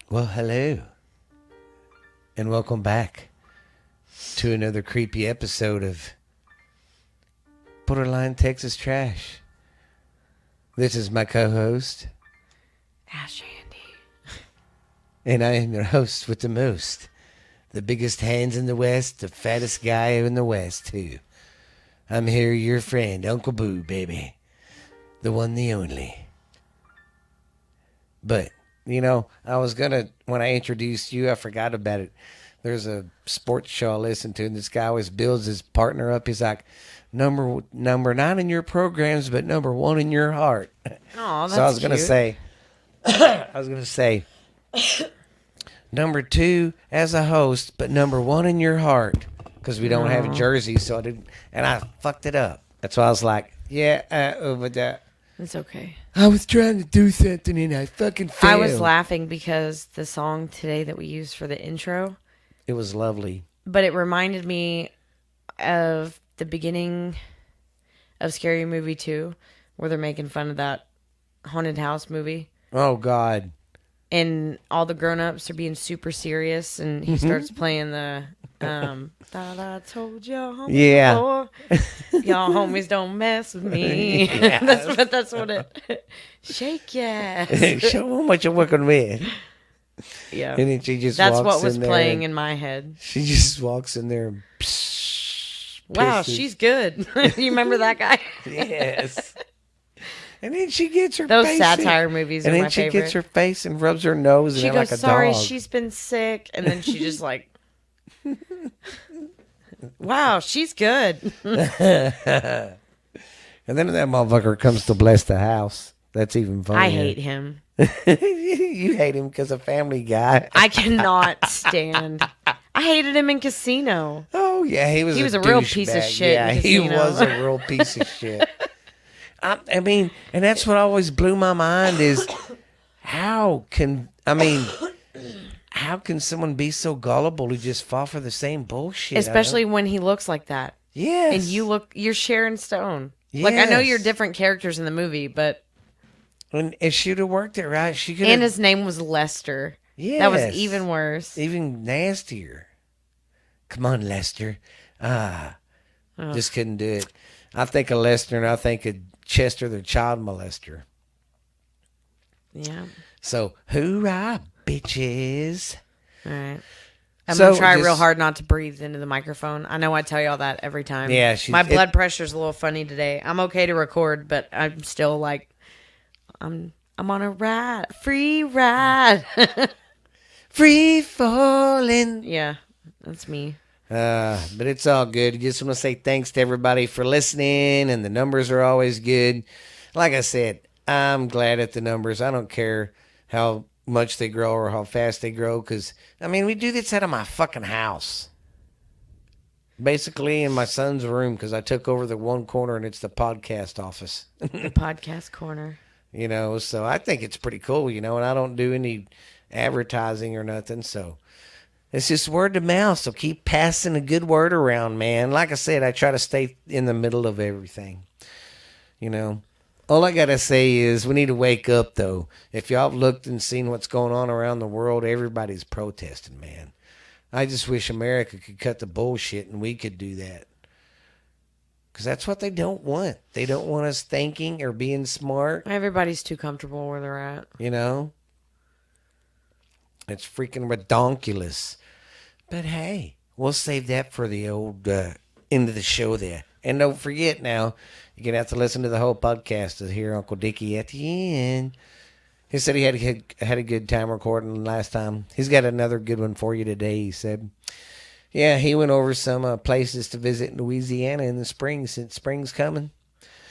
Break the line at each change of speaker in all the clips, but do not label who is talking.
Well, hello, and welcome back to another creepy episode of Borderline Texas Trash. This is my co-host,
Ash Andy.
and I am your host with the most, the biggest hands in the West, the fattest guy in the West, too. I'm here, your friend, Uncle Boo, baby. The one, the only. But, you know, when I introduced you, I forgot about it. There's a sports show I listen to, and this guy always builds his partner up. He's like, number 9 in your programs, but number 1 in your heart.
Oh, that's
So I was going to say, number 2 as a host, but number 1 in your heart. Because we don't have a jersey, so I didn't, and I fucked it up. That's why I was like, over that.
It's okay.
I was trying to do something and I fucking failed.
I was laughing because the song today that we used for the intro,
It was lovely.
but it reminded me of the beginning of Scary Movie 2, where they're making fun of that haunted house movie.
Oh, God.
And all the grown-ups are being super serious, and he starts playing the thought I told y'all homies
Yeah.
before. Y'all homies don't mess with me.
Yeah.
that's what it shake your ass.
Show them what you're working with.
Yeah.
And then she just
That's
walks
what was
in there
playing
and
in my head.
She just walks in there and
Wow,
pisses.
she's good. You remember that guy?
Yes. And then she gets her
Those
face
satire
in,
movies
and
are
then
my
she
favorite.
gets her face and rubs her nose
She
in it
goes,
like a
sorry,
dog.
she's been sick. And then she just like, wow, she's good.
And then that motherfucker comes to bless the house. That's even funnier.
I hate him.
You hate him because of Family Guy.
I cannot stand. I hated him in Casino.
Oh yeah, he was
a real
douchebag.
piece of shit
Yeah,
in
he
Casino.
was a real piece of shit. I mean, and that's what always blew my mind is how can someone be so gullible to just fall for the same bullshit?
Especially when he looks like that.
Yes.
And you're Sharon Stone. Like, I know
Yes.
you're different characters in the movie, but.
And if she'd have worked it right, she could
And
have.
his name was Lester. That was
Yes.
even worse.
Even nastier. Come on, Lester. Just couldn't do it. I think of Lester and I think of Chester, the child molester.
Yeah.
So, hoorah, bitches.
All right. I'm
So
going to try
just-
real hard not to breathe into the microphone. I know I tell y'all that every time.
Yeah,
my blood pressure's a little funny today. I'm okay to record, but I'm still like, I'm on a ride, free ride.
Free falling.
Yeah, that's me.
But it's all good. I just want to say thanks to everybody for listening, and the numbers are always good. Like I said, I'm glad at the numbers. I don't care how much they grow or how fast they grow, because, we do this out of my fucking house. Basically in my son's room, because I took over the one corner, and it's the podcast office.
The podcast corner.
So I think it's pretty cool, and I don't do any advertising or nothing, so it's just word of mouth. So keep passing a good word around, man. Like I said, I try to stay in the middle of everything. All I gotta say is we need to wake up, though. If y'all have looked and seen what's going on around the world, everybody's protesting, man. I just wish America could cut the bullshit and we could do that. Because that's what they don't want. They don't want us thinking or being smart.
Everybody's too comfortable where they're at.
It's freaking redonkulous. But hey, we'll save that for the old end of the show there. And don't forget now, you're going to have to listen to the whole podcast to hear Uncle Dickie at the end. He said he had a good time recording last time. He's got another good one for you today, he said. Yeah, he went over some places to visit in Louisiana in the spring, since spring's coming.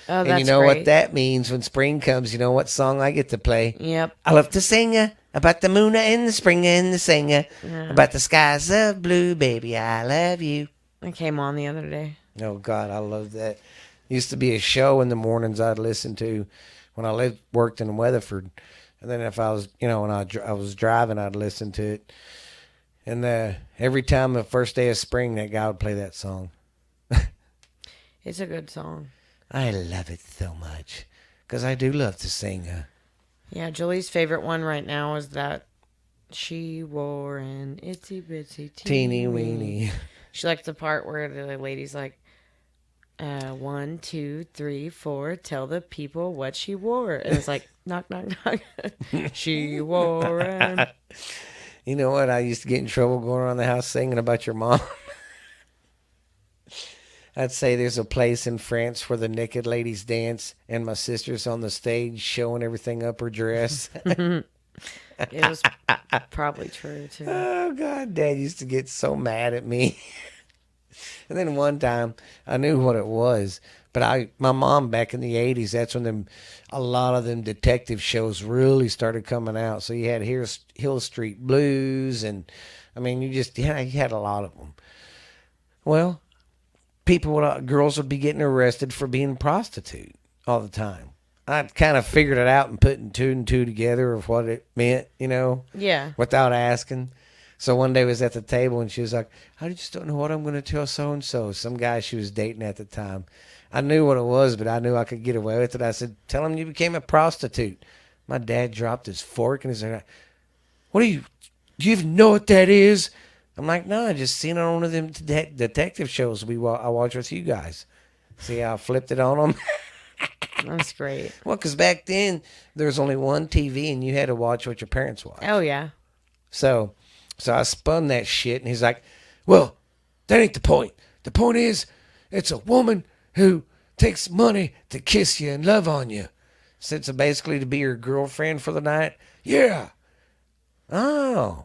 Oh, that's
And you know
great.
what that means when spring comes. You know what song I get to play?
Yep.
I love to sing about the moon and the spring and the singer.
Yeah.
About the skies of blue, baby, I love you.
I came on the other day.
Oh, God, I love that. Used to be a show in the mornings I'd listen to when I worked in Weatherford. And then if I was, when I was driving, I'd listen to it. And every time the first day of spring, that guy would play that song.
It's a good song.
I love it so much because I do love to sing.
Yeah, Julie's favorite one right now is that She wore an itsy bitsy
Teeny
teeny weeny.
weeny.
She liked the part where the lady's like, 1, 2, 3, 4, tell the people what she wore. And it's like, knock, knock, knock. She wore an.
You know what? I used to get in trouble going around the house singing about your mom. I'd say there's a place in France where the naked ladies dance, and my sister's on the stage showing everything up her dress.
It was probably true, too.
Oh, God, Dad used to get so mad at me. And then one time, I knew what it was. But my mom back in the 80s, that's when a lot of them detective shows really started coming out. So you had Hill Street Blues, and, I mean, you had a lot of them. Well, girls would be getting arrested for being prostitute all the time. I kind of figured it out and putting two and two together of what it meant,
Yeah.
without asking. So one day I was at the table and she was like, I just don't know what I'm going to tell so-and-so. Some guy she was dating at the time. I knew what it was, but I knew I could get away with it. I said, tell him you became a prostitute. My dad dropped his fork and he's like, do you even know what that is? I'm like, no, I just seen it on one of them detective shows I watch with you guys. See how I flipped it on them?
That's great.
Well, because back then, there was only one TV, and you had to watch what your parents watched.
Oh, yeah.
So I spun that shit, and he's like, well, that ain't the point. The point is, it's a woman who takes money to kiss you and love on you. So basically to be your girlfriend for the night? Yeah. Oh.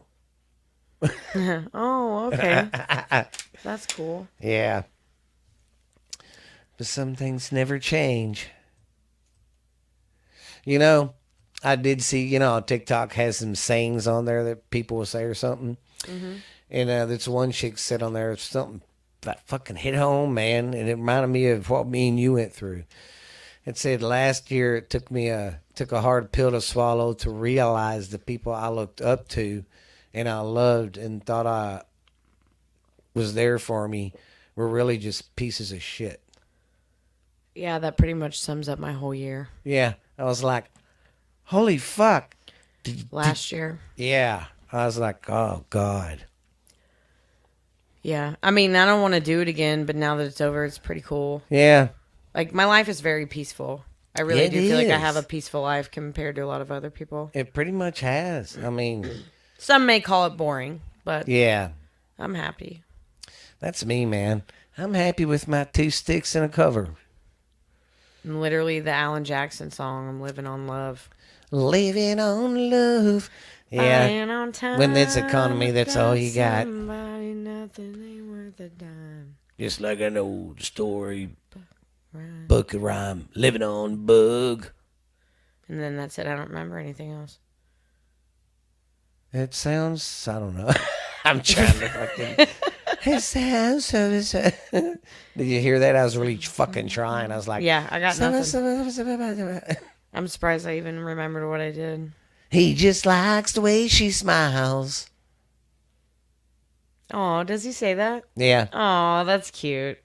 Oh, okay. That's cool.
Yeah. But some things never change. I did see, TikTok has some sayings on there that people will say or something. Mm-hmm. And there's one chick said on there, something that fucking hit home, man. And it reminded me of what me and you went through. It said, last year it took a hard pill to swallow to realize the people I looked up to and I loved and thought I was there for me were really just pieces of shit.
Yeah, that pretty much sums up my whole year.
Yeah. I was like, holy fuck.
Last year.
Yeah. I was like, oh, God.
Yeah. I mean, I don't want to do it again, but now that it's over, it's pretty cool.
Yeah.
Like, my life is very peaceful. I really do feel like I have
is.
a peaceful life compared to a lot of other people.
It pretty much has. I mean,
Some may call it boring, but
yeah.
I'm happy.
That's me, man. I'm happy with my 2 sticks and a cover.
And literally the Alan Jackson song, I'm living on love.
Living on love. Yeah.
Buying on time,
When it's economy, that's all you got.
Somebody, nothing ain't worth a dime.
Just like an old story.
Right.
Book of rhyme. Living on bug.
And then that's it. I don't remember anything else.
It sounds, I don't know. I'm trying to fucking. It sounds so. Did you hear that? I was really fucking trying. I was like,
Yeah, I got nothing. I'm surprised I even remembered what I did.
He just likes the way she smiles.
Oh, does he say that?
Yeah.
Oh, that's cute.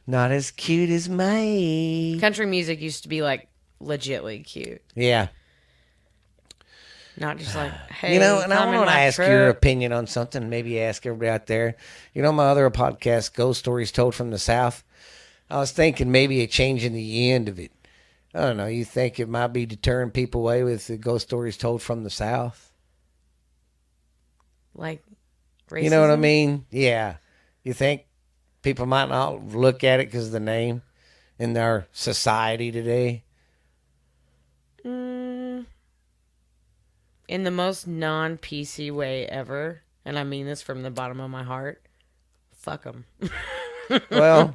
Not as cute as me.
Country music used to be like legitly cute.
Yeah.
Not just like, hey,
And I
come in
want to
my
ask
truck.
your opinion on something. Maybe ask everybody out there. My other podcast, Ghost Stories Told from the South. I was thinking maybe a change in the end of it. I don't know. You think it might be deterring people away with the ghost stories told from the South?
Like, racism?
You know what I mean? Yeah. You think people might not look at it because of the name in our society today?
In the most non-PC way ever, and I mean this from the bottom of my heart, fuck them.
Well,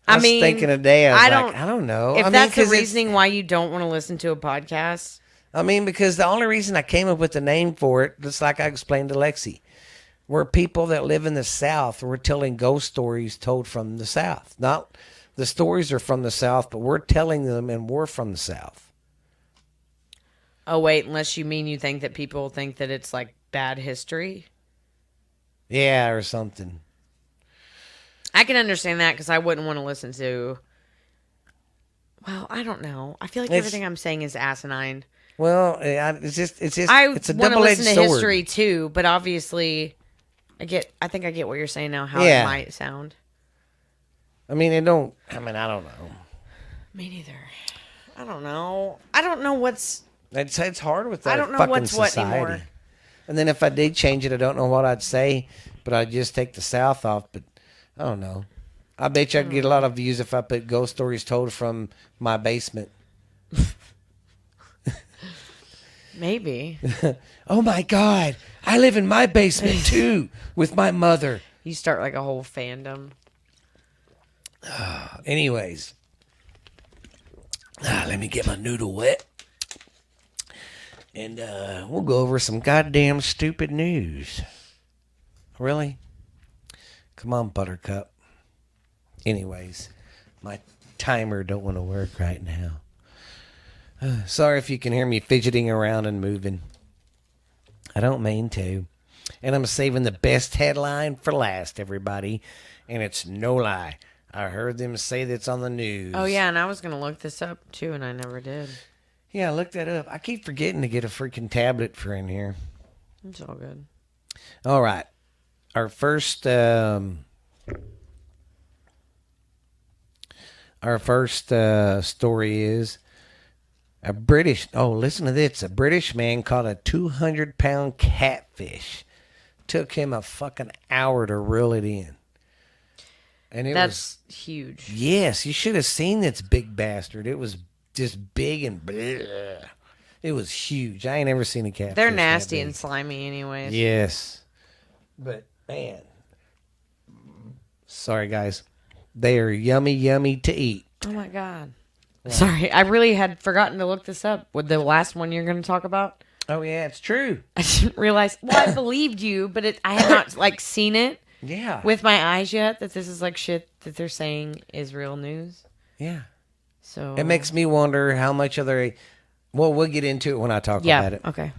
I was
mean,
thinking today, I don't know.
If
I mean,
that's the
'cause it's-
reasoning why you don't want to listen to a podcast,
I mean, because the only reason I came up with the name for it, just like I explained to Lexi, we're people that live in the South. We're telling ghost stories told from the South. Not the stories are from the South, but we're telling them and we're from the South.
oh wait, unless you mean you think that people think that it's like bad history.
Yeah, or something.
I can understand that because I wouldn't want to listen to. Well, I don't know. I feel like everything I'm saying is asinine.
Well, it's just
I
it's a
want to
double-edged
listen to
sword.
history too, but obviously, I think I get what you're saying now. How
Yeah.
it might sound.
I mean, I don't know.
Me neither. I don't know. I don't know what's.
It's hard with that
I don't know
fucking
what's what
society.
anymore.
And then if I did change it, I don't know what I'd say, but I'd just take the South off. But I don't know. I bet you I'd get a lot of views if I put ghost stories told from my basement.
Maybe
Oh my God, I live in my basement too with my mother.
you start like a whole fandom.
Anyways, let me get my noodle wet. And we'll go over some goddamn stupid news. Really? Come on, Buttercup. Anyways, my timer don't want to work right now. Sorry if you can hear me fidgeting around and moving. I don't mean to. And I'm saving the best headline for last, everybody. And it's no lie. I heard them say that's on the news.
Oh yeah, and I was gonna look this up too, and I never did.
Yeah, look that up. I keep forgetting to get a freaking tablet for in here.
It's all good.
All right. Our first story is a British. Oh, listen to this. A British man caught a 200-pound catfish. Took him a fucking hour to reel it in. And
That's huge.
yes, you should have seen this big bastard. It was just big and bleh. It was huge. I ain't ever seen a catfish.
They're
that
nasty
big.
and slimy, anyways.
Yes. But, man. Sorry, guys. They are yummy, yummy to eat.
Oh my god. Sorry, I really had forgotten to look this up. With the last one you're going to talk about,
Oh, yeah, it's true.
I didn't realize. Well, I believed you, but I had not like seen it
Yeah.
with my eyes yet. That this is like shit that they're saying is real news.
Yeah.
So
It makes me wonder how much other. Well, we'll get into it when I talk
yeah.
about it.
Okay.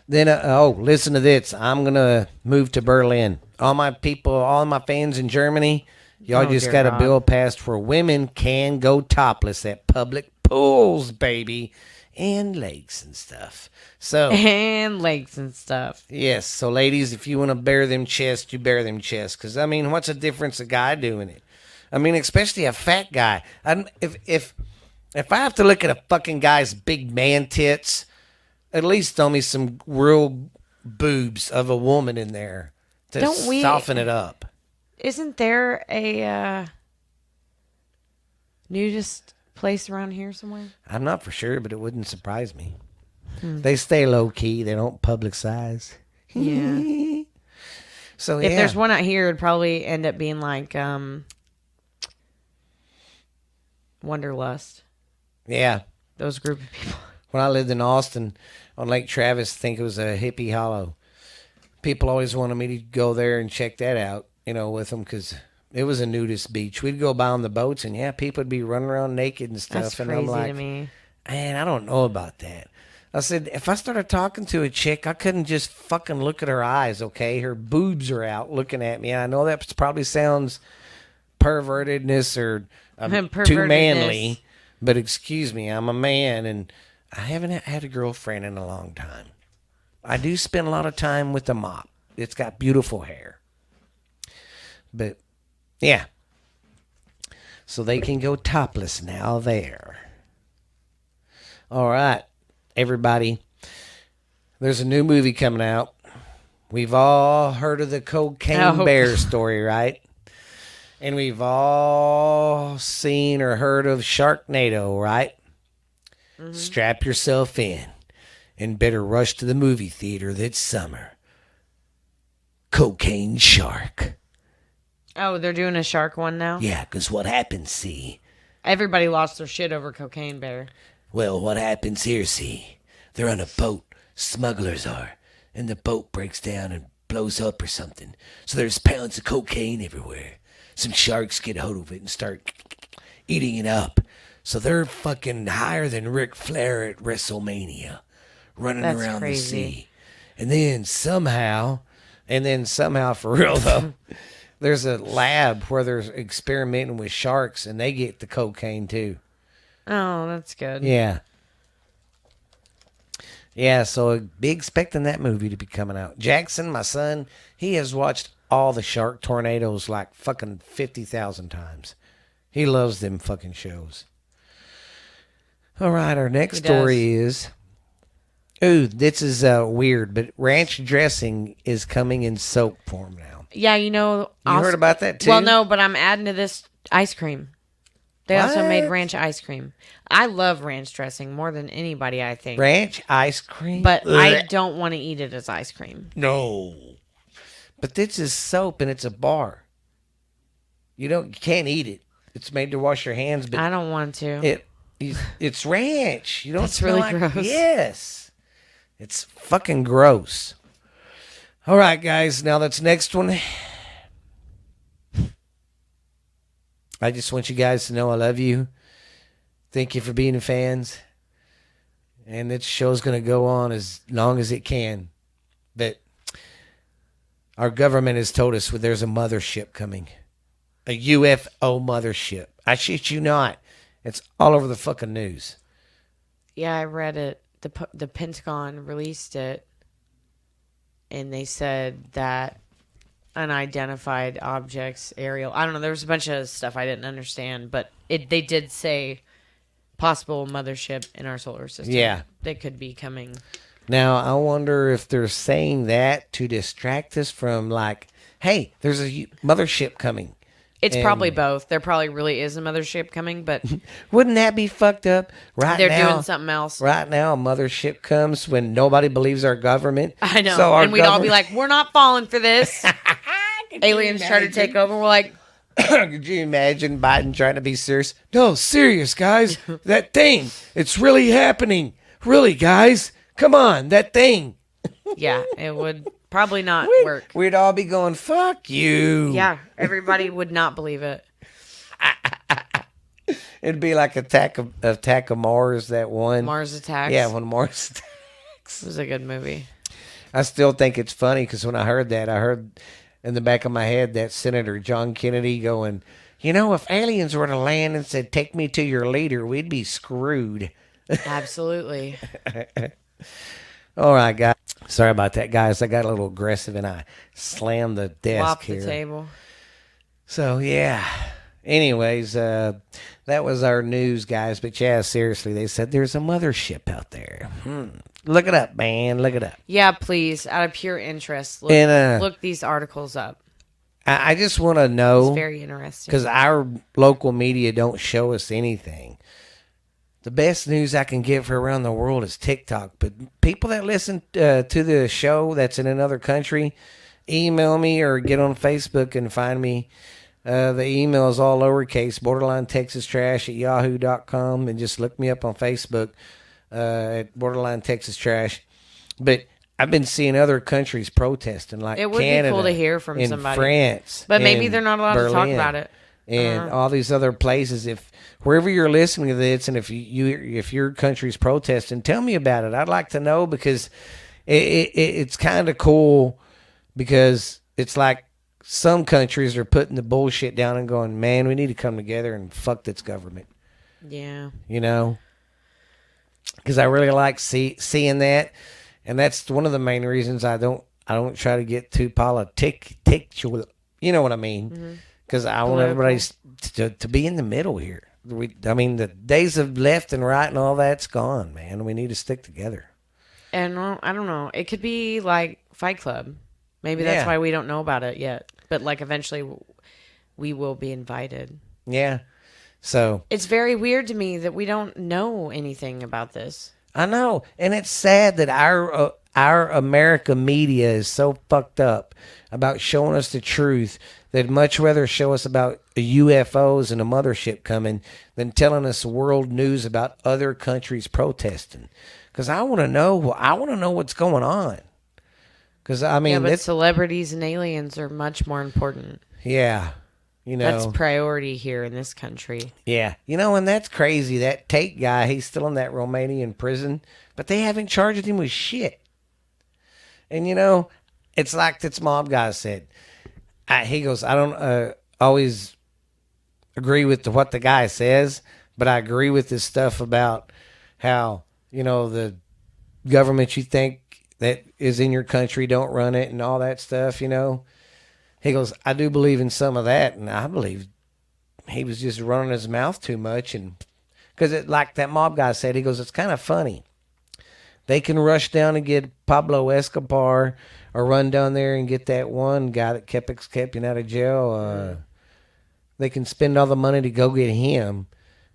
Then, listen to this. I'm going to move to Berlin. All my people, all my fans in Germany, y'all
Oh,
just
dear
got a
God.
bill passed where women can go topless at public pools, baby, and lakes and stuff. So,
And legs and stuff.
yes. So, ladies, if you want to bare them chest, you bare them chest. Because, I mean, what's the difference a guy doing it? I mean, especially a fat guy. If I have to look at a fucking guy's big man tits, at least throw me some real boobs of a woman in there to
Don't we-
soften it up.
Isn't there a nudist place around here somewhere?
I'm not for sure, but it wouldn't surprise me. They stay low key. They don't publicize.
Yeah.
So
If
yeah,
there's one out here, it'd probably end up being like Wanderlust.
yeah.
Those group of people.
When I lived in Austin on Lake Travis, I think it was a Hippie Hollow. People always wanted me to go there and check that out, with them because it was a nudist beach. We'd go by on the boats, and yeah, people would be running around naked and stuff.
That's
and
crazy
I'm like,
to me.
man, I don't know about that. I said, if I started talking to a chick, I couldn't just fucking look at her eyes, okay? Her boobs are out looking at me. And I know that probably sounds pervertedness or too
Pervertedness.
manly, but excuse me, I'm a man and I haven't had a girlfriend in a long time. I do spend a lot of time with the mop. It's got beautiful hair. But, yeah. So they can go topless now there. All right, everybody. There's a new movie coming out. We've all heard of the Cocaine
Oh.
Bear story, right? And we've all seen or heard of Sharknado, right? Strap yourself in and better rush to the movie theater this summer. Cocaine Shark.
Oh, they're doing a shark one now?
Yeah, because what happens, see?
Everybody lost their shit over Cocaine Bear.
Well, what happens here, see? They're on a boat, smugglers are, and the boat breaks down and blows up or something. So there's pounds of cocaine everywhere. Some sharks get hold of it and start eating it up. So they're fucking higher than Ric Flair at WrestleMania, running
That's
around
crazy.
the sea. And then somehow for real though, there's a lab where they're experimenting with sharks and they get the cocaine too.
Oh, that's good.
Yeah. Yeah, so be expecting that movie to be coming out. Jackson, my son, he has watched all the Shark Tornadoes like fucking 50,000 times. He loves them fucking shows. All right, our next
He
story is... Ooh, this is weird, but ranch dressing is coming in soap form now.
Yeah,
You heard about that too?
Well, no, but I'm adding to this ice cream. They also made
What?
ranch ice cream. I love ranch dressing more than anybody, I think.
Ranch ice cream?
But I
Ugh.
don't want to eat it as ice cream.
No. But this is soap and it's a bar. You can't eat it. It's made to wash your hands, but
I don't want to.
it's ranch. You don't
That's
smell
really
like,
gross.
Yes. It's fucking gross. All right, guys. Now that's next one. I just want you guys to know I love you. Thank you for being fans. And this show's going to go on as long as it can. But our government has told us there's a mothership coming. A UFO mothership. I shit you not. It's all over the fucking news.
Yeah, I read it. The Pentagon released it, and they said that unidentified objects, aerial. I don't know. There was a bunch of stuff I didn't understand, but they did say possible mothership in our solar system.
Yeah.
That could be coming.
Now, I wonder if they're saying that to distract us from like, hey, there's a mothership coming.
It's
And-
probably both. There probably really is a mothership coming, but
Wouldn't that be fucked up? Right
they're
now,
doing something else.
Right now, a mothership comes when nobody believes our government.
I know.
So our
And we'd all be
government-
like, we're not falling for this. Aliens try to
imagine?
take over. We're like,
Could you imagine Biden trying to be serious? No, serious, guys. That thing. It's really happening. Really, guys. Come on, that thing.
yeah, it would probably not work.
We'd all be going, fuck you.
Yeah, everybody would not believe it.
It'd be like Attack of Mars, that one.
Mars Attacks.
Yeah, when Mars
It was a good movie.
I still think it's funny because when I heard that, I heard in the back of my head that Senator John Kennedy going, you know, if aliens were to land and said, take me to your leader, we'd be screwed.
Absolutely.
All right, guys. Sorry about that, guys. I got a little aggressive and I slammed the desk
Flop
here.
the table.
So, yeah. Anyways, that was our news, guys. But, yeah, seriously, they said there's a mothership out there. Look it up, man. Look it up.
Yeah, please. Out of pure interest, look these articles up.
I just want to know.
It's very interesting.
Because our local media don't show us anything. The best news I can get for around the world is TikTok. But people that listen to the show that's in another country, email me or get on Facebook and find me. The email is all lowercase, borderlinetexastrash@yahoo.com. And just look me up on Facebook at Borderline Texas Trash. But I've been seeing other countries protesting, like
It would be
Canada,
cool to hear from
in
somebody.
France,
But maybe
in
they're not allowed to talk
Berlin,
about it.
and all these other places. If wherever you're listening to this, and if if your country's protesting, tell me about it. I'd like to know because it's kind of cool because it's like some countries are putting the bullshit down and going, man, we need to come together and fuck this government.
Yeah.
You know, because I really like seeing that, and that's one of the main reasons I don't try to get too political. You know what I mean? Because I want everybody to be in the middle here. I mean, the days of left and right and all that's gone, man. We need to stick together.
And I don't know. It could be like Fight Club. Maybe that's
Yeah.
why we don't know about it yet. But like eventually we will be invited.
Yeah. So
It's very weird to me that we don't know anything about this.
I know, and it's sad that our America media is so fucked up about showing us the truth. They'd much rather show us about UFOs and a mothership coming than telling us world news about other countries protesting. Because I want to know. I want to know what's going on. Because I mean,
Yeah, but
that's
celebrities and aliens are much more important.
yeah. You know,
That's priority here in this country.
yeah. You know, and that's crazy. That Tate guy, he's still in that Romanian prison, but they haven't charged him with shit. And you know, it's like this mob guy said. He goes, I don't always agree with what the guy says, but I agree with this stuff about how, you know, the government you think that is in your country don't run it and all that stuff, He goes, I do believe in some of that, and I believe he was just running his mouth too much. And because, like that mob guy said, he goes, it's kind of funny. They can rush down and get Pablo Escobar or run down there and get that one guy that kept escaping out of jail. They can spend all the money to go get him,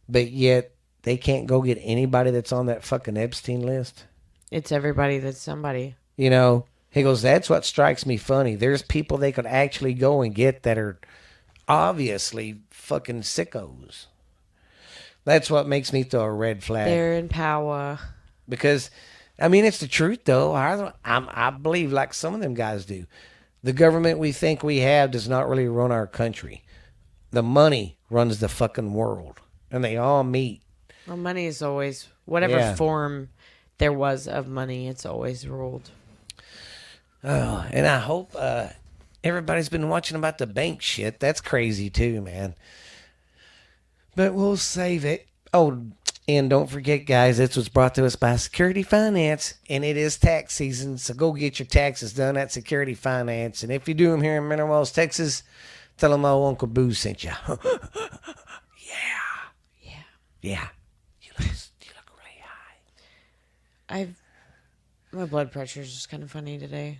but yet they can't go get anybody that's on that fucking Epstein list.
It's everybody that's somebody.
He goes, that's what strikes me funny. There's people they could actually go and get that are obviously fucking sickos. That's what makes me throw a red flag.
They're in power.
Because, it's the truth, though. I believe, like some of them guys do, the government we think we have does not really run our country. The money runs the fucking world. And they all meet.
Well, money is always, whatever form there was of money, it's always ruled.
Oh, and I hope everybody's been watching about the bank shit. That's crazy too, man. But we'll save it. Oh, and don't forget, guys, this was brought to us by Security Finance, and it is tax season, so go get your taxes done at Security Finance. And if you do them here in Mineral Wells, Texas, tell them old Uncle Boo sent you. Yeah. You look really high.
My blood pressure is just kind of funny today.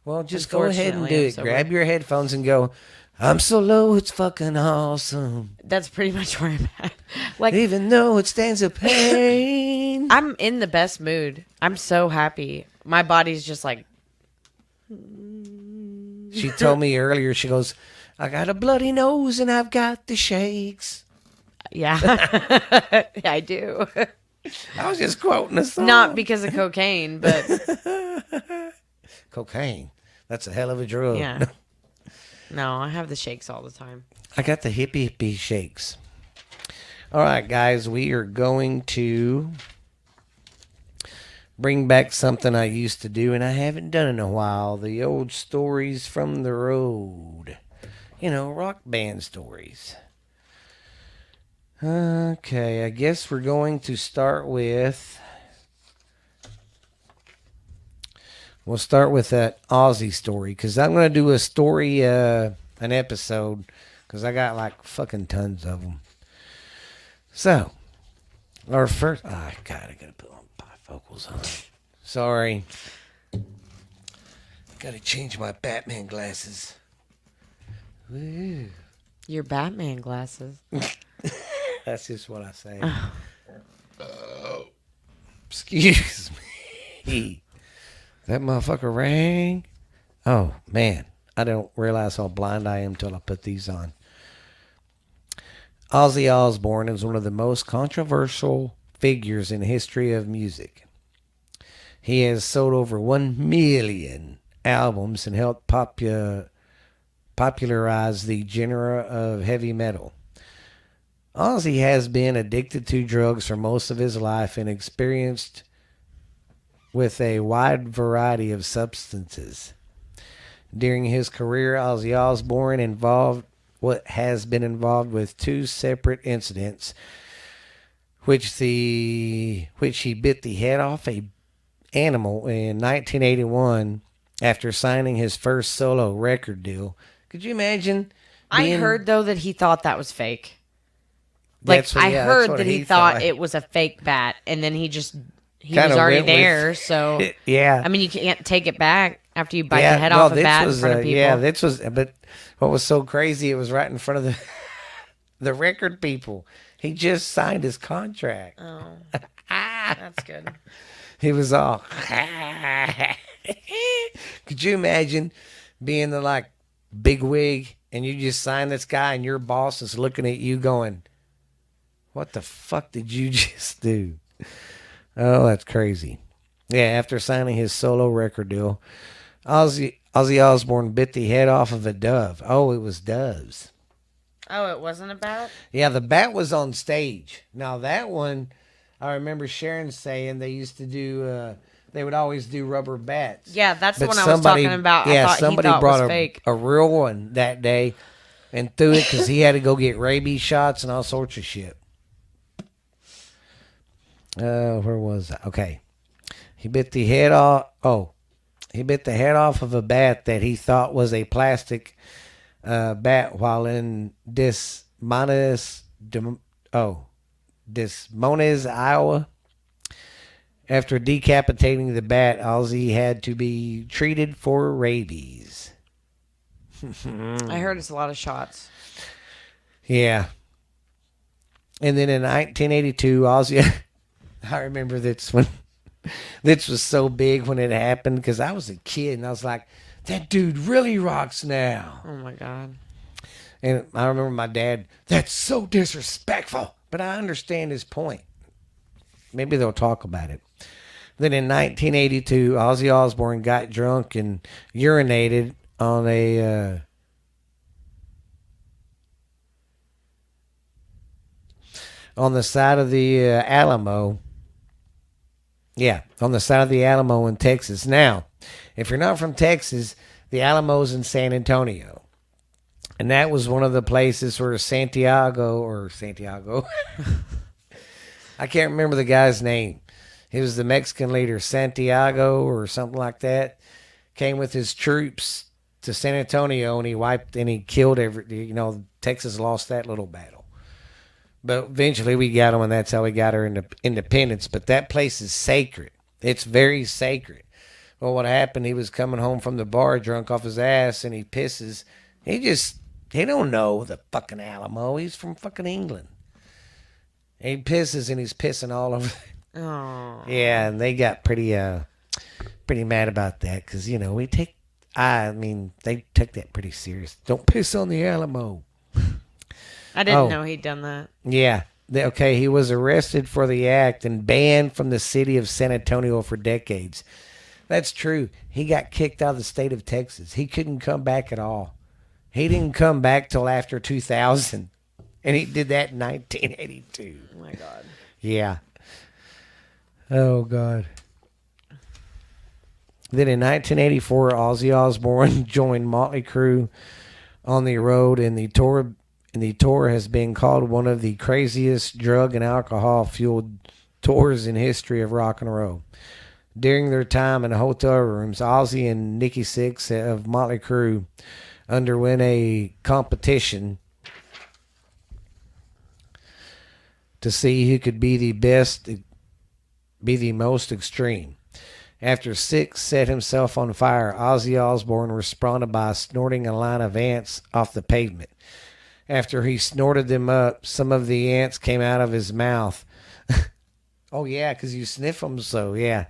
Well, just go ahead and do it.
Sober.
Grab your headphones and go, I'm so low, it's fucking awesome.
That's pretty much where I'm at. Like,
even though it stands a pain.
I'm in the best mood. I'm so happy. My body's just like.
She told me earlier, she goes, I got a bloody nose and I've got the shakes.
Yeah, I do.
I was just quoting a song.
Not because of cocaine, but
cocaine. That's a hell of a drug.
yeah. No, I have the shakes all the time.
I got the hippie shakes. All right, guys, we are going to bring back something I used to do and I haven't done in a while. The old stories from the road. Rock band stories. Okay, I guess we're going to start with... We'll start with that Ozzy story, because I'm going to do a story, an episode, because I got like fucking tons of them. So, our first... Oh, God, I got to put on bifocals on. Sorry. Got to change my Batman glasses. Woo.
Your Batman glasses.
That's just what I say. Excuse me. That motherfucker rang. Oh, man. I don't realize how blind I am till I put these on. Ozzy Osbourne is one of the most controversial figures in the history of music. He has sold over 1 million albums and helped popularize the genre of heavy metal. Ozzy has been addicted to drugs for most of his life and experienced with a wide variety of substances. During his career, Ozzy Osbourne has been involved with 2 separate incidents, which he bit the head off a animal in 1981 after signing his first solo record deal. Could you imagine?
I heard though that he thought that was fake. I heard that he thought it was a fake bat, and then he was already there. So
yeah,
you can't take it back after you bite the head off a bat in front of people.
Yeah, but what was so crazy? It was right in front of the record people. He just signed his contract.
Oh, that's good.
He was all. Could you imagine being the big wig and you just sign this guy and your boss is looking at you going, what the fuck did you just do? Oh, that's crazy. Yeah, after signing his solo record deal, Ozzy Osbourne bit the head off of a dove. Oh, it was doves.
Oh, it wasn't a bat?
Yeah, the bat was on stage. Now, that one, I remember Sharon saying they used to do... they would always do rubber bats.
Yeah, that's the one I was talking about.
Yeah,
I thought
somebody
he thought
brought
was fake.
a real one that day and threw it because he had to go get rabies shots and all sorts of shit. Where was that? Okay. He bit the head off. Oh, he bit the head off of a bat that he thought was a plastic bat while in Des Moines, Iowa. After decapitating the bat, Ozzy had to be treated for rabies.
I heard it's a lot of shots.
Yeah. And then in 1982, Ozzy, I remember this when this was so big when it happened because I was a kid and I was like, that dude really rocks now.
Oh my God.
And I remember my dad, that's so disrespectful. But I understand his point. Maybe they'll talk about it. Then in 1982, Ozzy Osbourne got drunk and urinated on on the side of the Alamo. Yeah, on the side of the Alamo in Texas. Now, if you're not from Texas, the Alamo's in San Antonio. And that was one of the places where Santiago. I can't remember the guy's name. He was the Mexican leader, Santiago or something like that. Came with his troops to San Antonio and he killed Texas lost that little battle. But eventually we got him and that's how we got our independence. But that place is sacred. It's very sacred. Well, what happened, he was coming home from the bar drunk off his ass and he pisses. He don't know the fucking Alamo. He's from fucking England. He pisses and he's pissing all over.
Oh.
Yeah, and they got pretty mad about that because they took that pretty serious. Don't piss on the Alamo.
I didn't know he'd done that.
Yeah. He was arrested for the act and banned from the city of San Antonio for decades. That's true. He got kicked out of the state of Texas. He couldn't come back at all. He didn't come back till after 2000. And he did that in 1982.
Oh, my God.
Yeah. Oh, God. Then in 1984, Ozzy Osbourne joined Motley Crue on the road, and the tour has been called one of the craziest drug and alcohol-fueled tours in history of rock and roll. During their time in hotel rooms, Ozzy and Nikki Sixx of Motley Crue underwent a competition to see who could be the most extreme. After Sixx set himself on fire, Ozzy Osbourne responded by snorting a line of ants off the pavement. After he snorted them up, some of the ants came out of his mouth. Oh, yeah, because you sniff them, so yeah.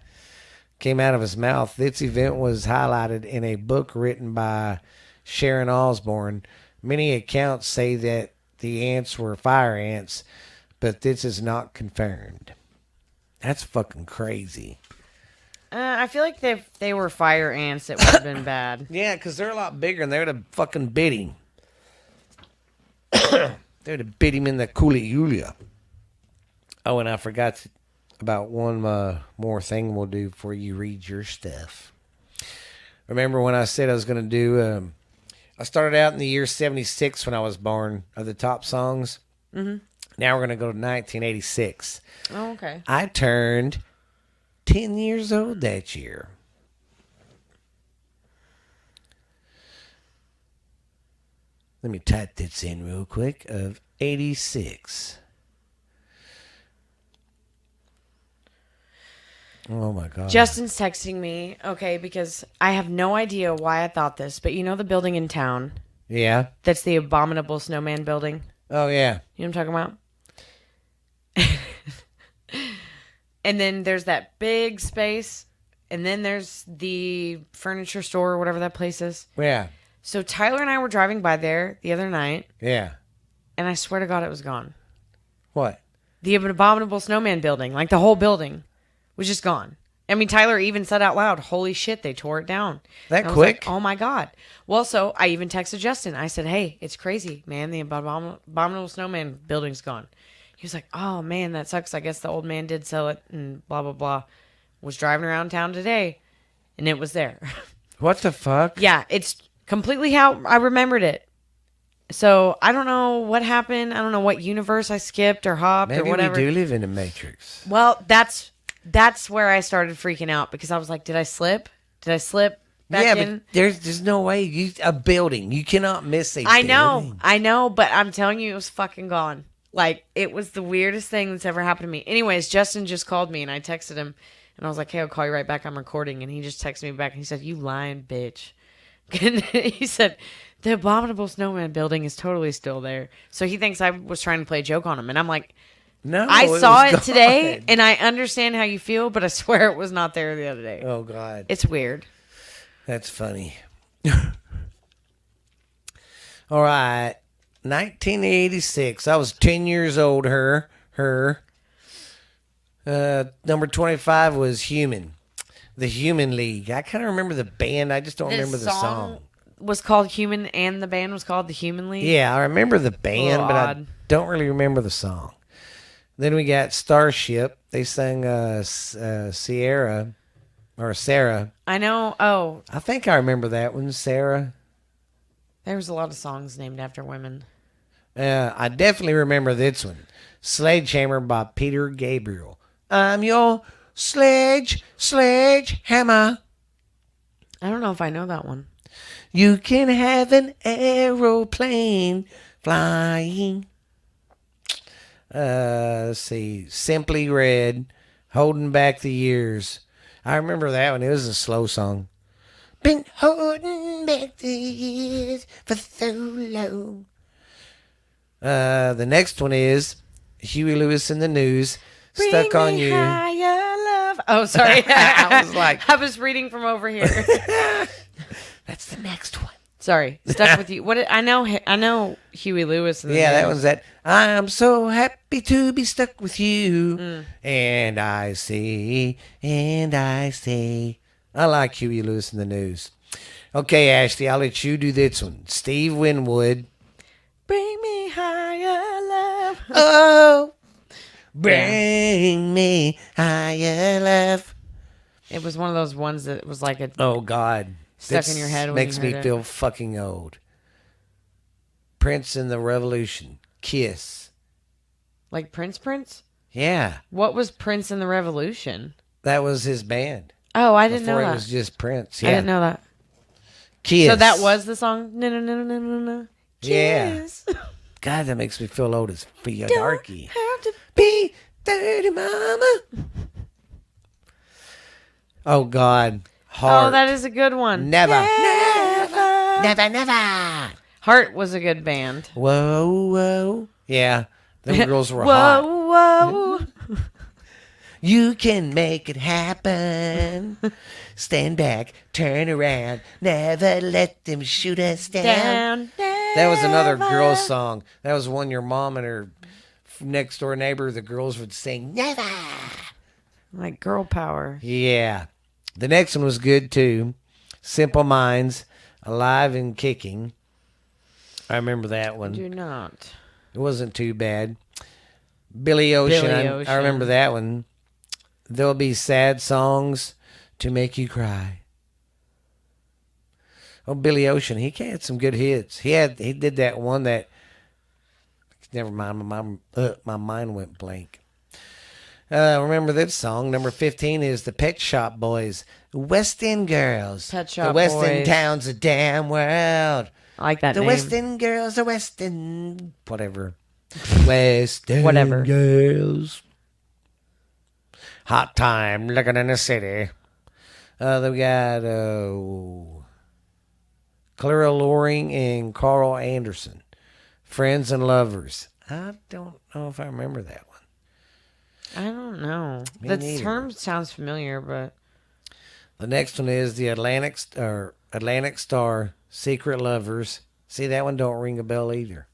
Came out of his mouth. This event was highlighted in a book written by Sharon Osbourne. Many accounts say that the ants were fire ants, but this is not confirmed. That's fucking crazy.
I feel like if they were fire ants, it would have been bad.
Yeah, because they're a lot bigger and they would have fucking bit him. They would have bit him in the coolie Yulia. Oh, and I forgot about one more thing we'll do before you read your stuff. Remember when I said I was going to do... I started out in the year 76 when I was born, of the top songs.
Mm-hmm.
Now we're going to go to 1986.
Oh, okay.
I turned 10 years old that year. Let me type this in real quick. Of 86. Oh my God.
Justin's texting me, okay, because I have no idea why I thought this, but you know the building in town
Yeah.
that's the Abominable Snowman building?
Oh, yeah.
You know what I'm talking about? And then there's that big space, and then there's the furniture store or whatever that place is.
Yeah.
So Tyler and I were driving by there the other night,
Yeah.
and I swear to God it was gone.
What?
The Abominable Snowman building, like the whole building, was just gone. I mean, Tyler even said out loud, holy shit, they tore it down.
That
And I was
quick?
like, oh my God. Well, so I even texted Justin. I said, hey, it's crazy, man. The Abominable Snowman building's gone. He was like, oh man, that sucks. I guess the old man did sell it and blah, blah, blah. Was driving around town today and it was there.
What the fuck?
Yeah, it's completely how I remembered it. So I don't know what happened. I don't know what universe I skipped or hopped
Maybe
or whatever.
we do live in a Matrix.
Well, that's That's where I started freaking out because I was like, did I slip? Did I slip back
Yeah,
in?
but there's no way a building. You cannot miss a
I
building.
know, but I'm telling you, it was fucking gone. Like, it was the weirdest thing that's ever happened to me. Anyways, Justin just called me and I texted him and I was like, hey, I'll call you right back. I'm recording. And he just texted me back and he said, you lying bitch. And he said, the Abominable Snowman building is totally still there. So he thinks I was trying to play a joke on him. And I'm like,
No,
I saw
was
it today
gone.
and I understand how you feel, but I swear it was not there the other day.
Oh God,
It's weird.
that's funny. All right, 1986. I was 10 years old. Her. Number 25 was Human. The Human League. I kind of remember the band. I just don't remember the song.
Was called Human and the band was called the Human League.
Yeah, I remember the band, but I
odd.
don't really remember the song. Then we got Starship. They sang Sierra or Sarah.
I know. Oh,
I think I remember that one, Sarah.
there was a lot of songs named after women.
I definitely remember this one. Sledgehammer by Peter Gabriel. I'm your sledgehammer.
I don't know if I know that one.
You can have an aeroplane flying. Let's see. Simply Red, Holding Back the Years. I remember that one. It was a slow song. Been holding back the years for so long. The next one is Huey Lewis in the News. Stuck
Bring
on
me
You.
higher, love. Oh, sorry.
I was like,
I was reading from over here.
that's the next one.
Sorry, stuck with you. I know Huey Lewis. And
Yeah, that one's that. I'm so happy to be stuck with you. And I say. I like Huey Lewis in the News. Okay, Ashley, I'll let you do this one. Steve Winwood.
Bring me higher, love.
Oh, bring me higher, love.
It was one of those ones that was like a
Oh, God.
stuck in your head. When
Makes
you
me
heard
feel fucking old. Prince and the Revolution. Kiss.
like Prince.
Yeah,
What was Prince in the Revolution?
that was his band.
Oh, I didn't know
Before it
that.
was just Prince.
I
Yeah.
didn't know that.
Kiss.
So that was the song. No, no, no, no, no, no.
Yeah.
Kiss.
God, that makes me feel old as
Don't
darky.
have to
Be dirty, mama. Oh, God. Heart.
Oh, that is a good one.
Never.
Never.
Never.
Heart was a good band.
Whoa. Yeah. Them girls were hot.
Whoa.
You can make it happen. Stand back, turn around, never let them shoot us down. That was another girl song. That was one your mom and her next door neighbor, the girls would sing, never.
Like girl power.
Yeah. The next one was good too. Simple Minds, Alive and Kicking. I remember that one.
Do not.
It wasn't too bad. Billy Ocean.
Billy
I
Ocean.
remember that one. There'll be sad songs to make you cry. Oh, Billy Ocean. He had some good hits. He did that one that. Never mind. My mind went blank. Remember this song? Number 15 is the Pet Shop Boys. West End Girls.
Pet Shop
The West End
Boys.
town's a damn world.
I like that
The
name.
West End Girls, the West End. Whatever. West End
Whatever.
Girls. Hot time living in the city. Then we got Clara Loring and Carl Anderson. Friends and Lovers. I don't know if I remember that one.
I don't know.
Me
The
neither.
term sounds familiar, but
The next one is the Atlantic Star Secret Lovers. See, that one don't ring a bell either.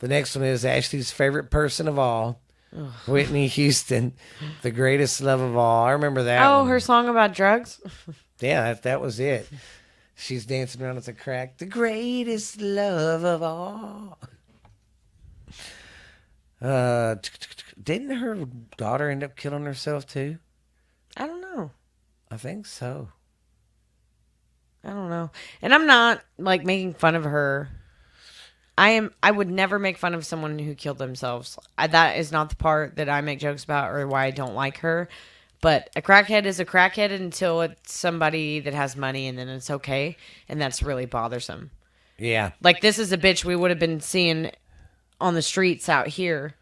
The next one is Ashley's favorite person of all, Whitney Houston, The Greatest Love of All. I remember that one.
her song about drugs.
Yeah, that was it. She's dancing around at the crack. The greatest love of all. Didn't her daughter end up killing herself too?
I don't know.
I think so.
I don't know. And I'm not like making fun of her. I would never make fun of someone who killed themselves. That is not the part that I make jokes about or why I don't like her. But a crackhead is a crackhead until it's somebody that has money, and then it's okay, and that's really bothersome.
Yeah.
Like, this is a bitch we would have been seeing on the streets out here.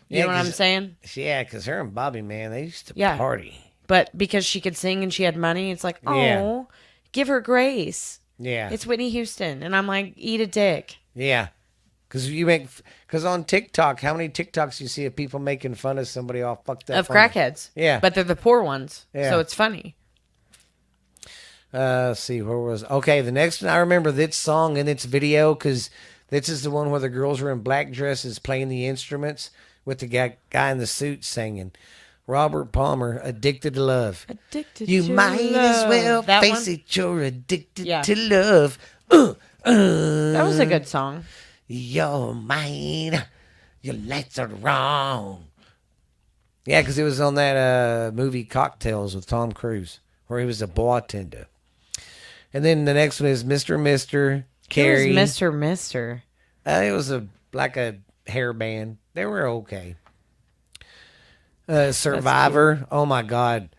You know what I'm saying?
Yeah, because her and Bobby, man, they used to
Yeah.
party.
But because she could sing and she had money, it's like,
Yeah.
oh, give her grace.
Yeah.
It's Whitney Houston. And I'm like, eat a dick.
Yeah. Because on TikTok, how many TikToks you see of people making fun of somebody all fucked up?
Of crackheads.
Yeah.
But they're the poor ones.
Yeah.
So it's funny.
Let's see, where was... Okay, the next one, I remember this song and its video, because this is the one where the girls were in black dresses playing the instruments with the guy in the suit singing. Robert Palmer, Addicted to Love.
Addicted
You
to
might
love.
as well
That
face
one?
it, you're addicted
Yeah.
to love.
That was a good song.
You're mine. Your lights are wrong. Yeah, because it was on that movie Cocktails with Tom Cruise, where he was a bartender. And then the next one is Mr. Mister, Carrie.
It was Mr. Mister.
It was like a hair band. They were okay. Survivor. Oh my God.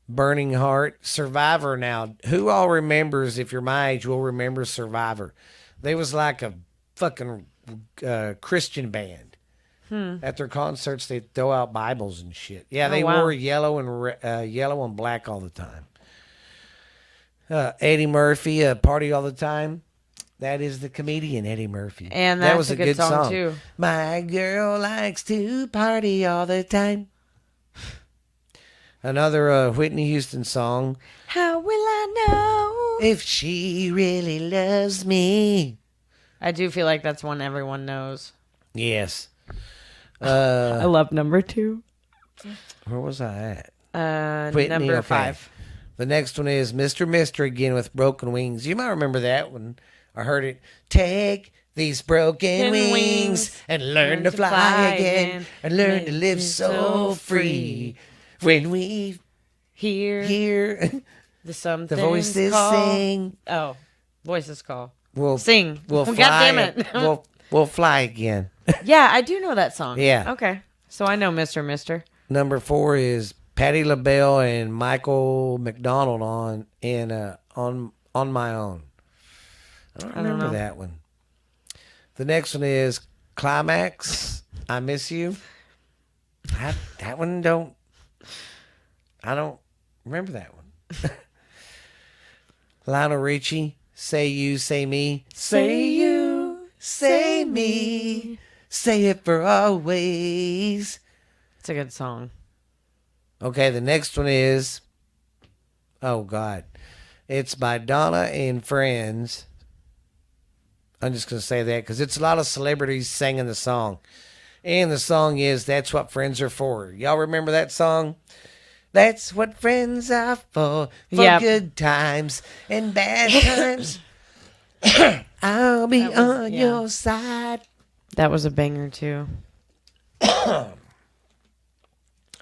Burning Heart. Survivor now. Who all remembers, if you're my age, will remember Survivor? They was like a fucking Christian band. At their concerts, they throw out Bibles and shit. Yeah, they
wow.
wore yellow and black all the time. Eddie Murphy, Party All the Time. That is the comedian Eddie Murphy.
And
that
that's
was
a good song, too.
My girl likes to party all the time. Another Whitney Houston song.
How will I know?
If she really loves me.
I do feel like that's one everyone knows.
Yes.
I love number 2.
Where was I at? Whitney,
Number
okay.
5.
The next one is Mr. Mister again with Broken Wings. You might remember that one. I heard it. Take these broken wings and learn to fly again and learn to live so free. When we hear
the something
the voices sing,
Oh, voices call.
we'll
Sing.
We'll
God
fly.
damn it.
We'll fly again.
Yeah, I do know that song.
Yeah.
Okay. So I know Mr. Mister.
Number 4 is Patti LaBelle and Michael McDonald on My Own. I don't remember
know.
that one. The next one is Climax. I Miss You. That one I don't remember that one. Lionel Richie, Say You, Say Me. Say you, say me. Say it for always.
It's a good song.
Okay, the next one is, oh God, it's by Donna and Friends. I'm just going to say that because it's a lot of celebrities singing the song. And the song is That's What Friends Are For. Y'all remember that song? That's what friends are for
Yep.
good times and bad times. I'll be on your side.
That was a banger too.
I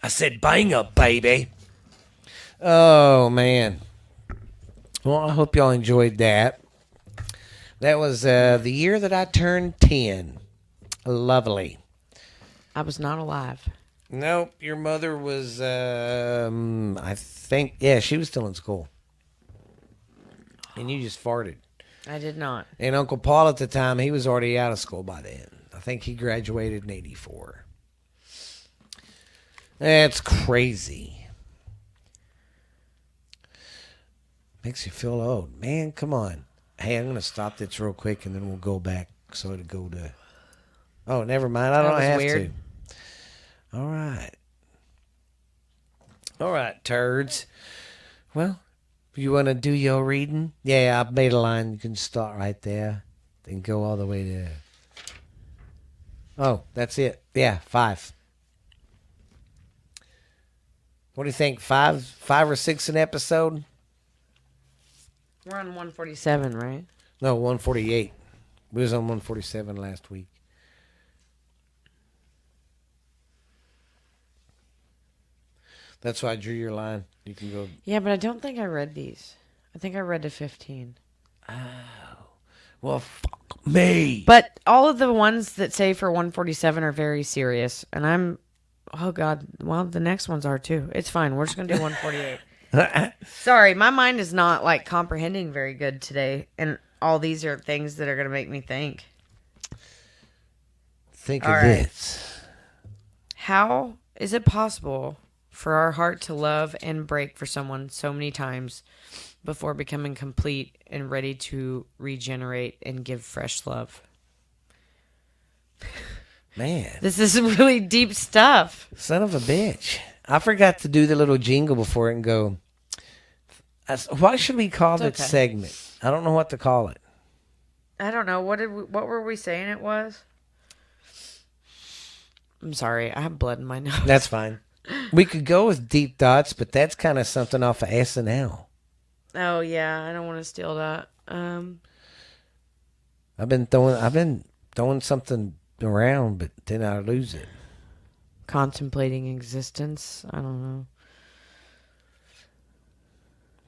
said, bang up, baby. Oh, man. Well, I hope y'all enjoyed that. That was the year that I turned 10. Lovely.
I was not alive.
Nope, your mother was, I think, yeah, she was still in school. And you just farted.
I did not.
And Uncle Paul at the time, he was already out of school by then. I think he graduated in 84. That's crazy. Makes you feel old. Man, come on. Hey, I'm going to stop this real quick and then we'll go back so it'll go to... Oh, never mind. I
That
don't
was
have
weird.
to. All right. All right, turds. Well, you want to do your reading? Yeah, I made a line. You can start right there. Then go all the way to... Oh, that's it. Yeah, 5. What do you think? 5 or 6 an episode?
We're on 147, right?
No, 148. We was on 147 last week. That's why I drew your line. You can go.
Yeah, but I don't think I read these. I think I read to 15.
Well, fuck me.
But all of the ones that say for 147 are very serious. And oh God, well, the next ones are too. It's fine. We're just going to do 148. Sorry, my mind is not like comprehending very good today. And all these are things that are going to make me think.
Think
All
of
right.
this.
How is it possible for our heart to love and break for someone so many times before becoming complete and ready to regenerate and give fresh love?
Man,
This is really deep stuff.
son of a bitch. I forgot to do the little jingle before it and go. What should we call
It's
that
okay.
segment? I don't know what to call it.
I don't know. What were we saying it was? I'm sorry. I have blood in my nose.
That's fine. We could go with Deep Thoughts, but that's kind of something off of SNL.
Oh yeah, I don't want to steal that.
I've been throwing something around, but then I lose it.
Contemplating existence. I don't know.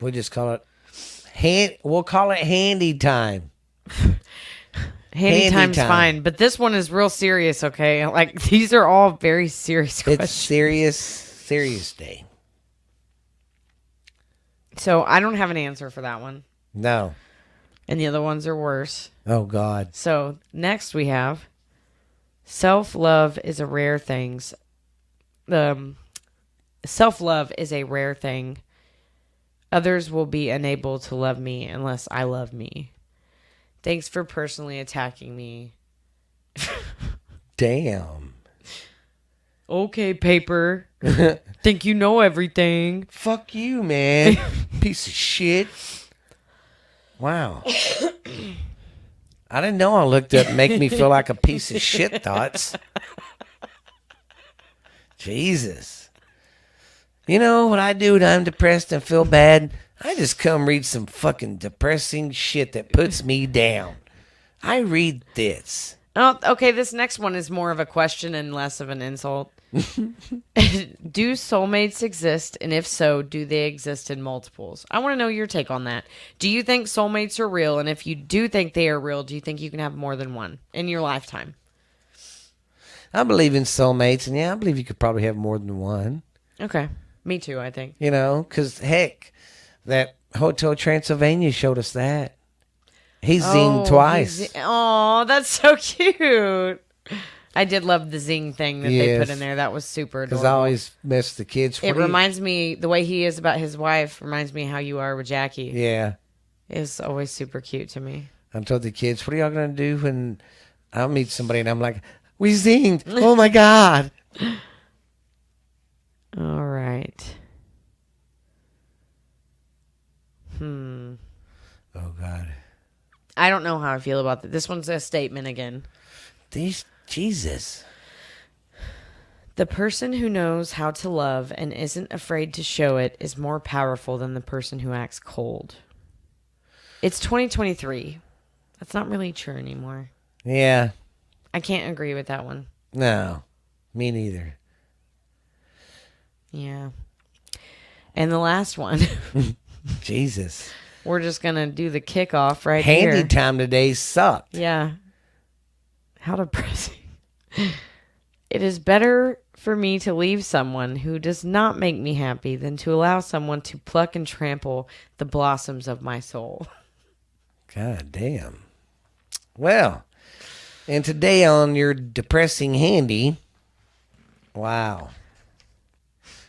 We'll just call it we'll call it handy time.
Handy time's
time.
fine, but this one is real serious, okay? Like, these are all very serious
It's
questions.
serious day.
So, I don't have an answer for that one.
No.
And the other ones are worse.
Oh God.
So, next we have self-love is a rare thing. Self-love is a rare thing. Others will be unable to love me unless I love me. Thanks for personally attacking me.
Damn.
Okay, paper. Think you know everything.
Fuck you, man. Piece of shit. Wow. I didn't know I looked up make me feel like a piece of shit thoughts. Jesus. You know what I do when I'm depressed and feel bad? I just come read some fucking depressing shit that puts me down. I read this.
Oh, okay, this next one is more of a question and less of an insult. Do soulmates exist? And if so, do they exist in multiples? I want to know your take on that. Do you think soulmates are real? And if you do think they are real, do you think you can have more than one in your lifetime?
I believe in soulmates, and yeah, I believe you could probably have more than one.
Okay. Me too, I think.
You know, because heck, that Hotel Transylvania showed us that. He's zinged twice.
Oh, that's so cute. I did love the zing thing that they put
Yes.
in there. That was super adorable.
Because I always mess with the kids.
It reminds me, the way he is about his wife reminds me how you are with Jackie.
Yeah.
It's always super cute to me.
I told the kids, what are y'all going to do when I meet somebody and I'm like, we zinged. Oh my God.
All right.
Oh God.
I don't know how I feel about that. This one's a statement again.
Jesus.
The person who knows how to love and isn't afraid to show it is more powerful than the person who acts cold. It's 2023. That's not really true anymore.
Yeah.
I can't agree with that one.
No. Me neither.
Yeah. And the last one,
Jesus.
we're just going to do the kickoff right
Handy
here.
time today sucked.
Yeah. How depressing. It is better for me to leave someone who does not make me happy than to allow someone to pluck and trample the blossoms of my soul.
God damn. Well, and today on your depressing handy, wow.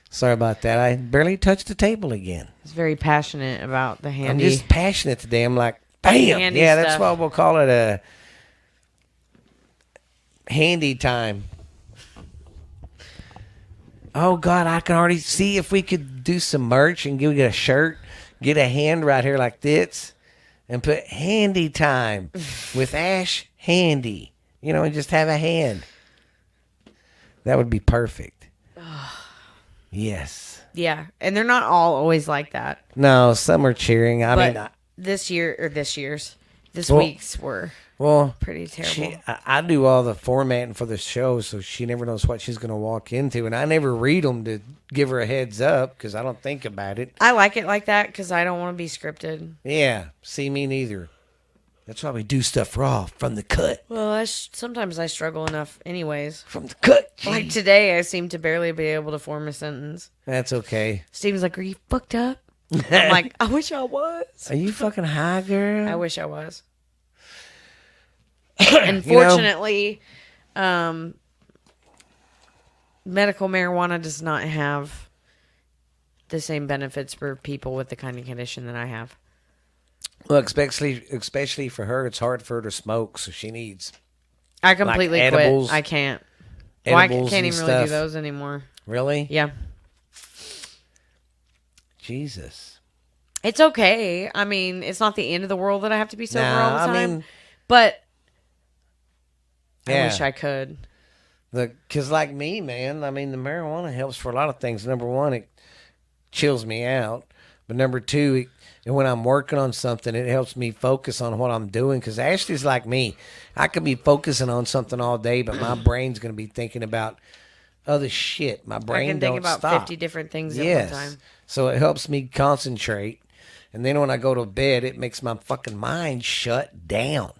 Sorry about that. I barely touched the table again.
He's very passionate about the handy.
I'm just passionate today. I'm like, bam.
Handy
Yeah, that's
stuff.
why we'll call it a handy time. Oh, God, I can already see if we could do some merch and get a shirt, get a hand right here like this, and put handy time with Ash Handy. You know, and just have a hand. That would be perfect. Yes.
Yeah, and they're not all always like that.
No, some are cheering. I
But
mean,
this
Well-
week's were
well,
pretty terrible.
I do all the formatting for the show, so she never knows what she's going to walk into. And I never read them to give her a heads up because I don't think about it.
I like it like that because I don't want to be scripted.
Yeah, see, me neither. That's why we do stuff raw from the cut.
Well, sometimes I struggle enough, anyways.
From the cut.
Like today, I seem to barely be able to form a sentence.
That's okay.
Steven's like, "Are you fucked up?" I'm like, "I wish I was."
Are you fucking high, girl?
I wish I was. Unfortunately, medical marijuana does not have the same benefits for people with the kind of condition that I have.
Well, especially for her, it's hard for her to smoke, so she needs
I completely
like
quit.
edibles,
I can't. Well, I
edibles
can't
and
even really do
stuff.
those anymore.
Really?
Yeah.
Jesus.
It's okay. I mean, it's not the end of the world that I have to be sober all the
Nah,
time.
I mean,
but I
yeah.
wish I could.
Because like me, man, I mean, the marijuana helps for a lot of things. Number one, it chills me out. But number two, and when I'm working on something, it helps me focus on what I'm doing. Because Ashley's like me. I could be focusing on something all day, but my brain's going to be thinking about other shit. My brain
I can
don't
think about
stop.
50 different things at
Yes.
one time.
So it helps me concentrate. And then when I go to bed, it makes my fucking mind shut down.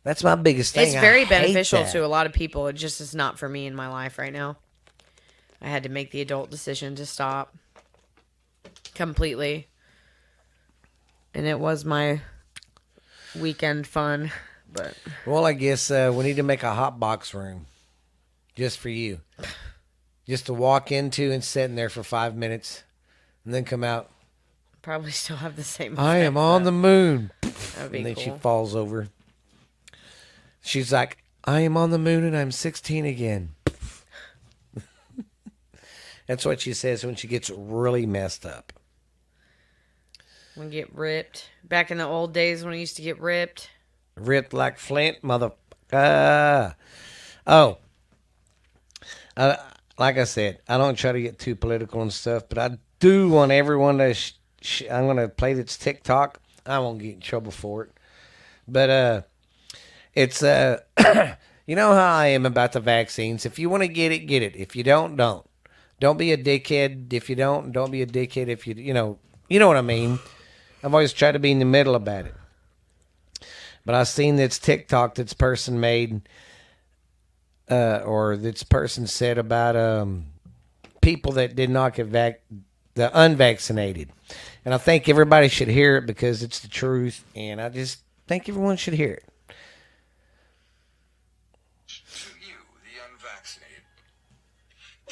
That's my biggest thing.
It's very
I hate
beneficial
that.
to a lot of people. It just is not for me in my life right now. I had to make the adult decision to stop completely. And it was my weekend fun. But
Well, I guess we need to make a hot box room just for you. Just to walk into and sit in there for 5 minutes and then come out.
probably still have the same
I am
effect,
on
but
the moon.
That'd be
And then
cool.
she falls over. She's like, I am on the moon and I'm 16 again. That's what she says when she gets really messed up.
When get ripped. Back in the old days when I used to get ripped.
Ripped like Flint, motherfucker. Oh. Like I said, I don't try to get too political and stuff, but I do want everyone to... I'm going to play this TikTok. I won't get in trouble for it. But it's... you know how I am about the vaccines. If you want to get it, get it. If you don't, don't. Don't be a dickhead. If you don't be a dickhead. If you know what I mean. I've always tried to be in the middle about it. But I've seen this TikTok this person made, or this person said about people that did not get the unvaccinated. And I think everybody should hear it because it's the truth. And I just think everyone should hear it.
To you, the unvaccinated.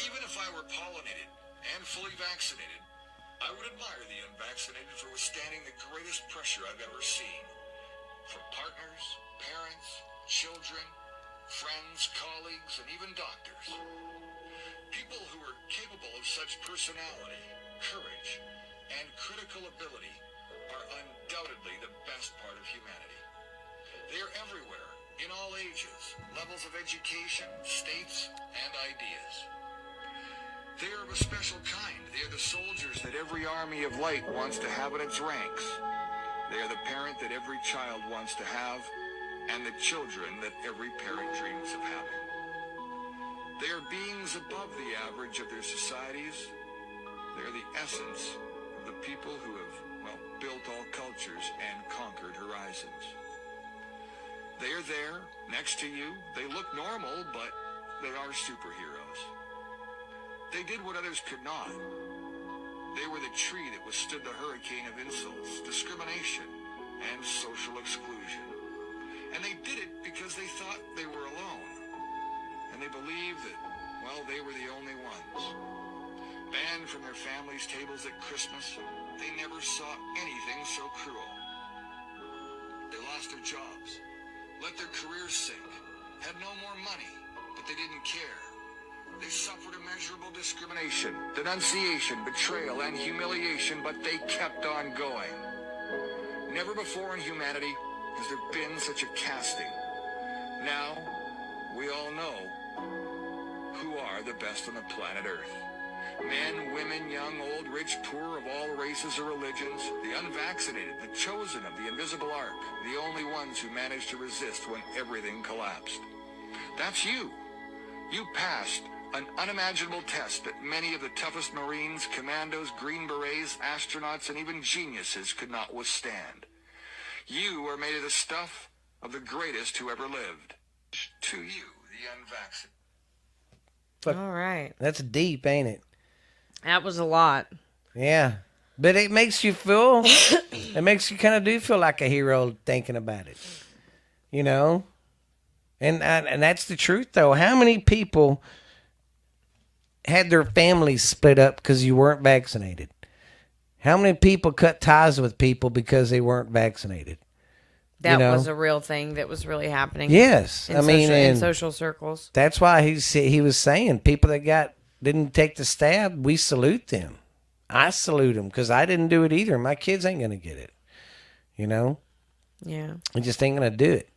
Even if I were pollinated and fully vaccinated, I would admire the unvaccinated for withstanding the greatest pressure I've ever seen. From partners, parents, children, friends, colleagues, and even doctors. People who are capable of such personality, courage, and critical ability are undoubtedly the best part of humanity. They are everywhere, in all ages, levels of education, states, and ideas. They are of a special kind. They are the soldiers that every army of light wants to have in its ranks. They are the parent that every child wants to have, and the children that every parent dreams of having. They are beings above the average of their societies. They are the essence of the people who have, built all cultures and conquered horizons. They are there, next to you. They look normal, but they are superheroes. They did what others could not. They were the tree that withstood the hurricane of insults, discrimination, and social exclusion. And they did it because they thought they were alone. And they believed that, they were the only ones. Banned from their families' tables at Christmas, they never saw anything so cruel. They lost their jobs, let their careers sink, had no more money, but they didn't care. They suffered immeasurable discrimination, denunciation, betrayal, and humiliation, but they kept on going. Never before in humanity has there been such a casting. Now, we all know who are the best on the planet Earth. Men, women, young, old, rich, poor, of all races or religions, the unvaccinated, the chosen of the invisible ark, the only ones who managed to resist when everything collapsed. That's you. You passed an unimaginable test that many of the toughest Marines, commandos, Green Berets, astronauts, and even geniuses could not withstand. You are made of the stuff of the greatest who ever lived. To you, the unvaccinated.
Fuck.
All right.
That's deep, ain't it?
That was a lot.
Yeah. But it makes you feel, it makes you kind of do feel like a hero thinking about it. You know? And that's the truth, though. How many people had their families split up because you weren't vaccinated? How many people cut ties with people because they weren't vaccinated?
That
know?
was a real thing that was really happening.
Yes.
In
I mean,
social, in
and
social circles.
that's why he was saying people that didn't take the stab, we salute them. I salute them because I didn't do it either. My kids ain't going to get it. You know?
Yeah.
I just ain't going to do it.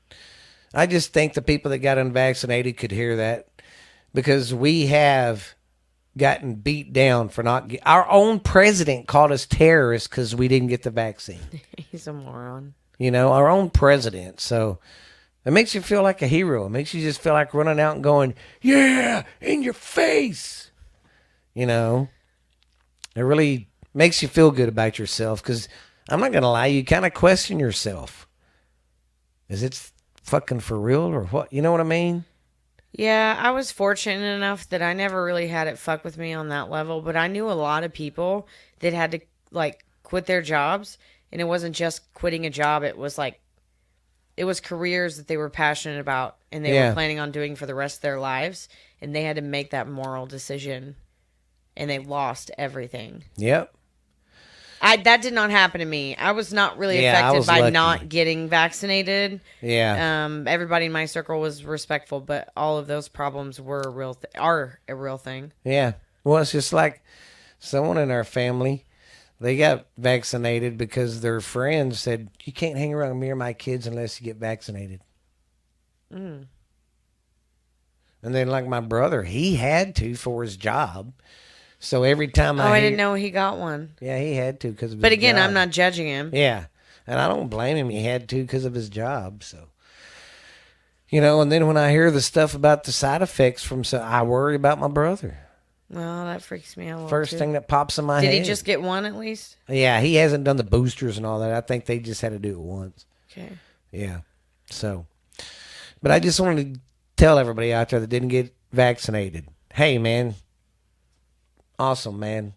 I just think the people that got unvaccinated could hear that because we have gotten beat down for not our own president called us terrorists because we didn't get the vaccine.
He's a moron.
You know, our own president. So it makes you feel like a hero. It makes you just feel like running out and going, yeah, in your face. You know, it really makes you feel good about yourself because I'm not going to lie, you kind of question yourself. Is it fucking for real or what? You know what I mean?
Yeah, I was fortunate enough that I never really had it fuck with me on that level, but I knew a lot of people that had to like quit their jobs, and it wasn't just quitting a job, it was like it was careers that they were passionate about and they were planning on doing for the rest of their lives, and they had to make that moral decision and they lost everything.
Yep.
That did not happen to me. I was not really affected by
lucky.
not getting vaccinated.
Yeah.
Everybody in my circle was respectful, but all of those problems were are a real thing.
Yeah. Well, it's just like someone in our family, they got vaccinated because their friends said, you can't hang around me or my kids unless you get vaccinated. And then like my brother, he had to for his job. So every time
I didn't know he got one.
Yeah, he had to because of his
But again,
job.
I'm not judging him.
Yeah. And I don't blame him. He had to because of his job. So, you know, and then when I hear the stuff about the side effects from, so I worry about my brother.
Well, that freaks me out a little
First
too.
thing that pops in my head.
Did he just get one at least?
Yeah, he hasn't done the boosters and all that. I think they just had to do it once.
Okay.
Yeah. So, but I just wanted to tell everybody out there that didn't get vaccinated, hey, man, awesome, man.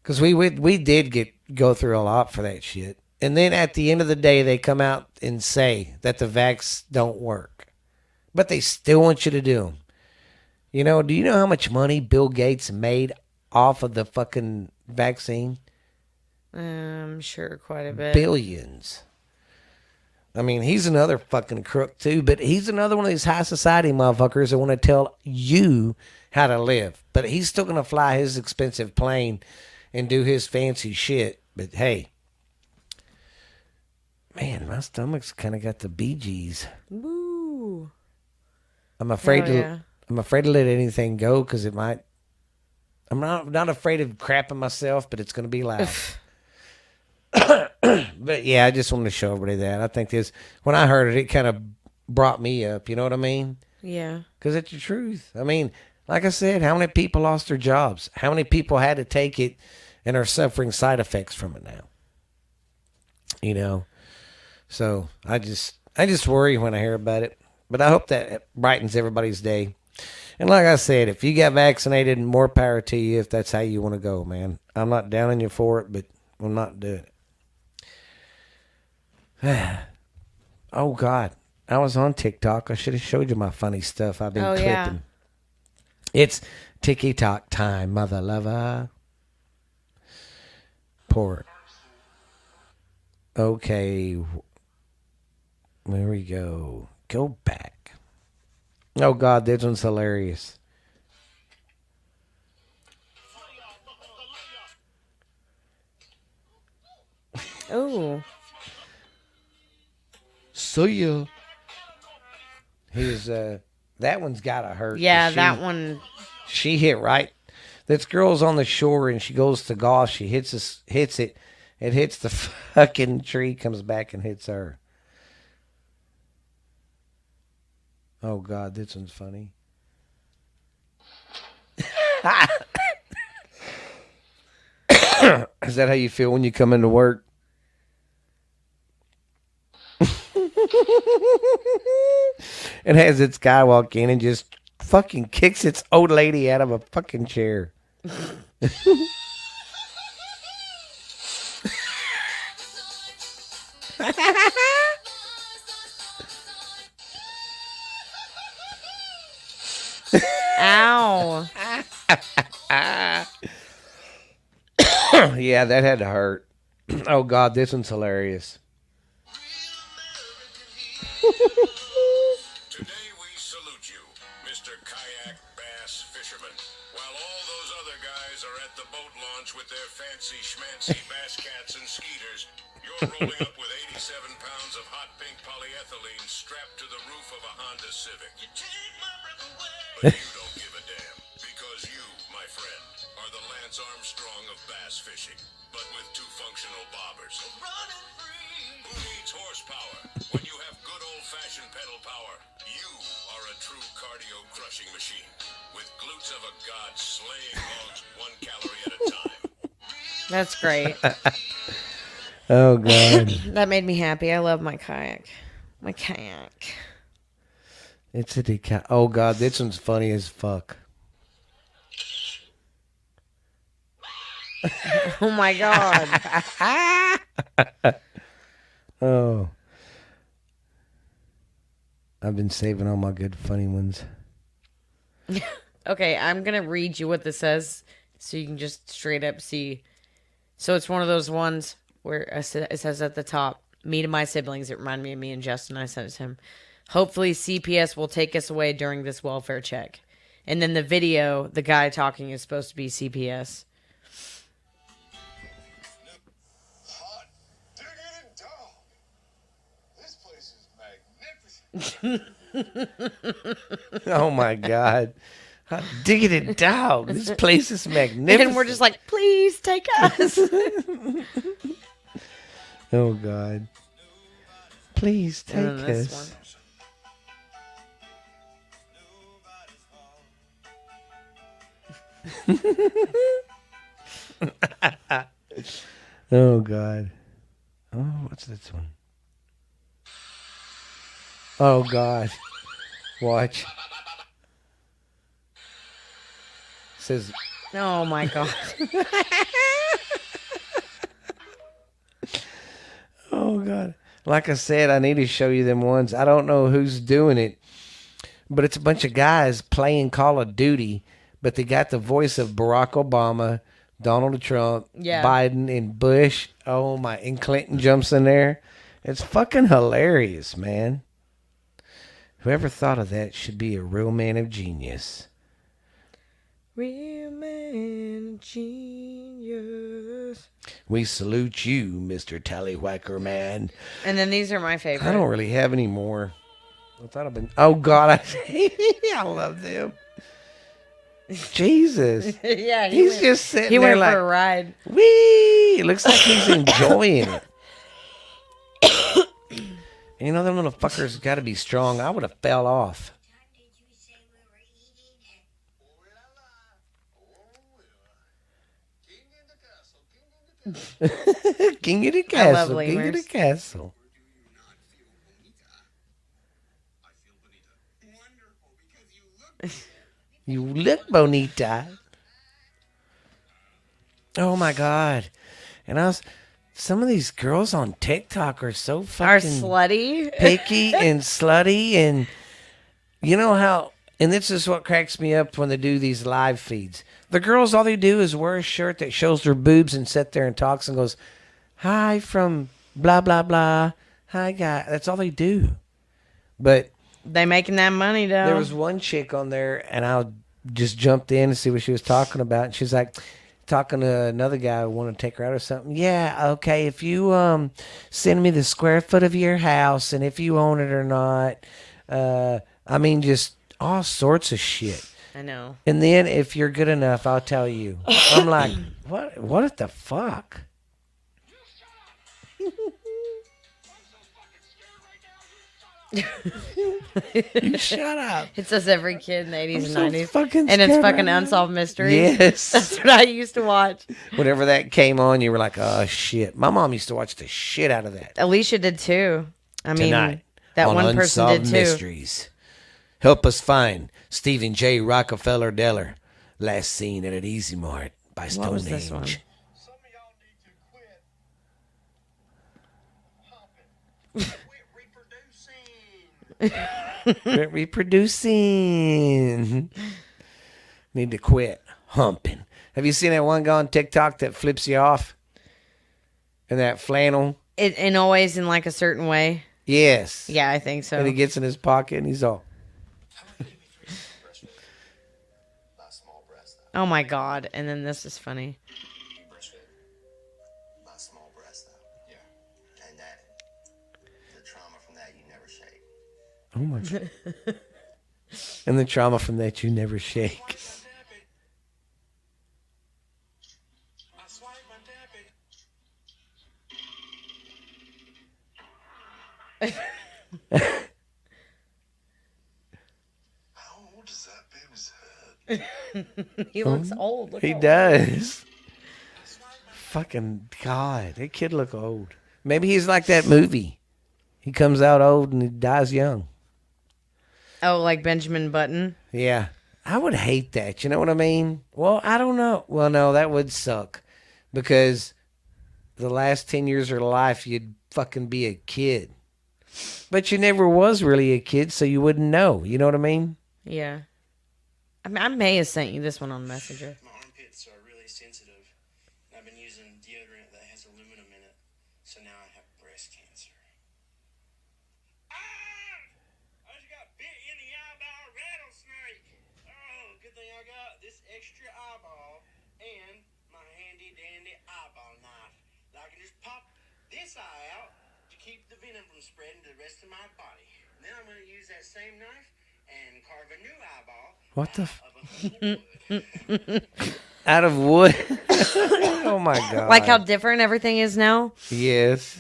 Because we did go through a lot for that shit. And then at the end of the day, they come out and say that the vax don't work. But they still want you to do them. You know, do you know how much money Bill Gates made off of the fucking vaccine?
I'm sure quite a bit.
Billions. I mean, he's another fucking crook too, but he's another one of these high society motherfuckers that want to tell you how to live. But he's still going to fly his expensive plane and do his fancy shit. But hey, man, my stomach's kind of got the Bee Gees.
Woo.
I'm afraid
yeah.
I'm afraid to let anything go because it might. I'm not afraid of crapping myself, but it's going to be loud. But yeah, I just wanted to show everybody that. I think when I heard it kind of brought me up. You know what I mean?
Yeah.
Because it's the truth. I mean, like I said, how many people lost their jobs? How many people had to take it and are suffering side effects from it now? You know? So I just worry when I hear about it. But I hope that brightens everybody's day. And like I said, if you got vaccinated, more power to you if that's how you want to go, man. I'm not downing you for it, but I'm not doing it. Oh, God. I was on TikTok. I should have showed you my funny stuff I've been clipping.
Yeah.
It's TikTok time, mother lover. Poor. Okay. There we go. Go back. Oh, God, this one's hilarious.
Oh.
See ya. That one's gotta hurt.
Yeah, that one.
She hit right. This girl's on the shore and she goes to golf. She hits it. It hits the fucking tree, comes back and hits her. Oh, God, this one's funny. Is that how you feel when you come into work? And has its guy walk in and just fucking kicks its old lady out of a fucking chair.
Ow.
Yeah, that had to hurt. Oh God, this one's hilarious.
Today we salute you, Mr. Kayak Bass Fisherman. While all those other guys are at the boat launch with their fancy schmancy bass cats and skeeters, you're rolling up with 87 pounds of hot pink polyethylene strapped to the roof of a Honda Civic. You take my breath away. But you don't give a damn, because you, my friend, are the Lance Armstrong of bass fishing, but with two functional bobbers. Who needs horsepower when you have good old-fashioned pedal power? You are a true cardio-crushing machine with glutes of a god slaying logs 1 calorie at a time.
That's great.
Oh God,
That made me happy. I love my kayak. My kayak.
it's a decal. Oh God, this one's funny as fuck.
Oh my God.
Oh, I've been saving all my good funny ones.
Okay, I'm going to read you what this says so you can just straight up see. So it's one of those ones where it says at the top, me to my siblings. It reminded me of me and Justin. I sent it to him. Hopefully CPS will take us away during this welfare check. And then the video, the guy talking is supposed to be CPS.
Hot diggity dog. This place is magnificent.
Oh my God, hot diggity dog! This place is magnificent.
And we're just like, please take us.
oh God, please take
And then this
us. Oh God. Oh, what's this one? Oh God. Watch. Says
Oh my God.
oh God. Like I said, I need to show you them ones. I don't know who's doing it, but it's a bunch of guys playing Call of Duty, but they got the voice of Barack Obama, Donald Trump,
Yeah.
Biden, and Bush. Oh my, and Clinton jumps in there. It's fucking hilarious, man. Whoever thought of that should be a real man of genius.
Real man genius.
We salute you, Mr. Tallywhacker man.
And then these are my favorite.
I don't really have any more. I thought I've been. Oh God, I love them. Jesus,
Yeah,
he's just sitting
he
there
went
like,
for a ride.
wee. It looks like he's enjoying it. You know, them little fuckers got to be strong. I would have fell off. King of the
I love
castle, king of the
lemurs.
castle. You look bonita. Oh my God. And some of these girls on TikTok are so
Are
fucking
slutty.
picky and slutty. And you know how, and this is what cracks me up when they do these live feeds. The girls, all they do is wear a shirt that shows their boobs and sit there and talks and goes, hi from blah, blah, blah. Hi, guy. That's all they do. But
They making that money though.
there was one chick on there, and I just jumped in to see what she was talking about. And she's like, talking to another guy who wanted to take her out or something. Yeah, okay, if you send me the square foot of your house and if you own it or not. I mean, just all sorts of shit.
I know.
And then if you're good enough, I'll tell you. I'm like, what the fuck? You shut up.
It says every kid in the 80s
I'm so
and 90s.
fucking
And it's
scared
fucking
right now.
Unsolved Mysteries.
Yes.
That's what I used to watch.
Whenever that came on, you were like, oh shit. My mom used to watch the shit out of that.
Alicia did too. I mean,
Tonight.
That
on
one person
Unsolved
did too.
Mysteries. Help us find Stephen J. Rockefeller Deller, last seen at an Easy Mart by
What was this one?
Stonehenge.
Some of y'all need to quit hopping. Quit reproducing.
Quit reproducing. Need to quit humping. Have you seen that one guy on TikTok that flips you off? And that flannel?
And always in like a certain way.
Yes.
Yeah, I think so.
And he gets in his pocket and he's all,
Not small breast, though.
Oh my God. And then this is funny.
Breastfed. Not small breast, though. Yeah. And that, the trauma from that, you never shake.
oh my God. And the trauma from that you never shake.
I swipe my dappy. How old is that baby's head?
He looks old. Look
He
how-
does. Fucking God. That kid look old. Maybe he's like that movie. He comes out old and he dies young.
Oh, like Benjamin Button.
Yeah. I would hate that. You know what I mean? Well, I don't know. Well, no, that would suck. Because the last 10 years of your life, you'd fucking be a kid. But you never was really a kid, so you wouldn't know. You know what I mean?
Yeah. I mean, I may have sent you this one on Messenger.
My armpits are really sensitive. I've been using deodorant that has aluminum in it, so now I have breast cancer. I just got bit in the eye by a rattlesnake. Oh, good thing I got this extra eyeball and my handy dandy eyeball knife. I can just pop this eye out to keep the venom from spreading to the rest of my body. Then I'm going to use that same knife and carve a new eyeball.
What the
Of a wood.
Out of wood? Oh, my God.
Like how different everything is now
Yes.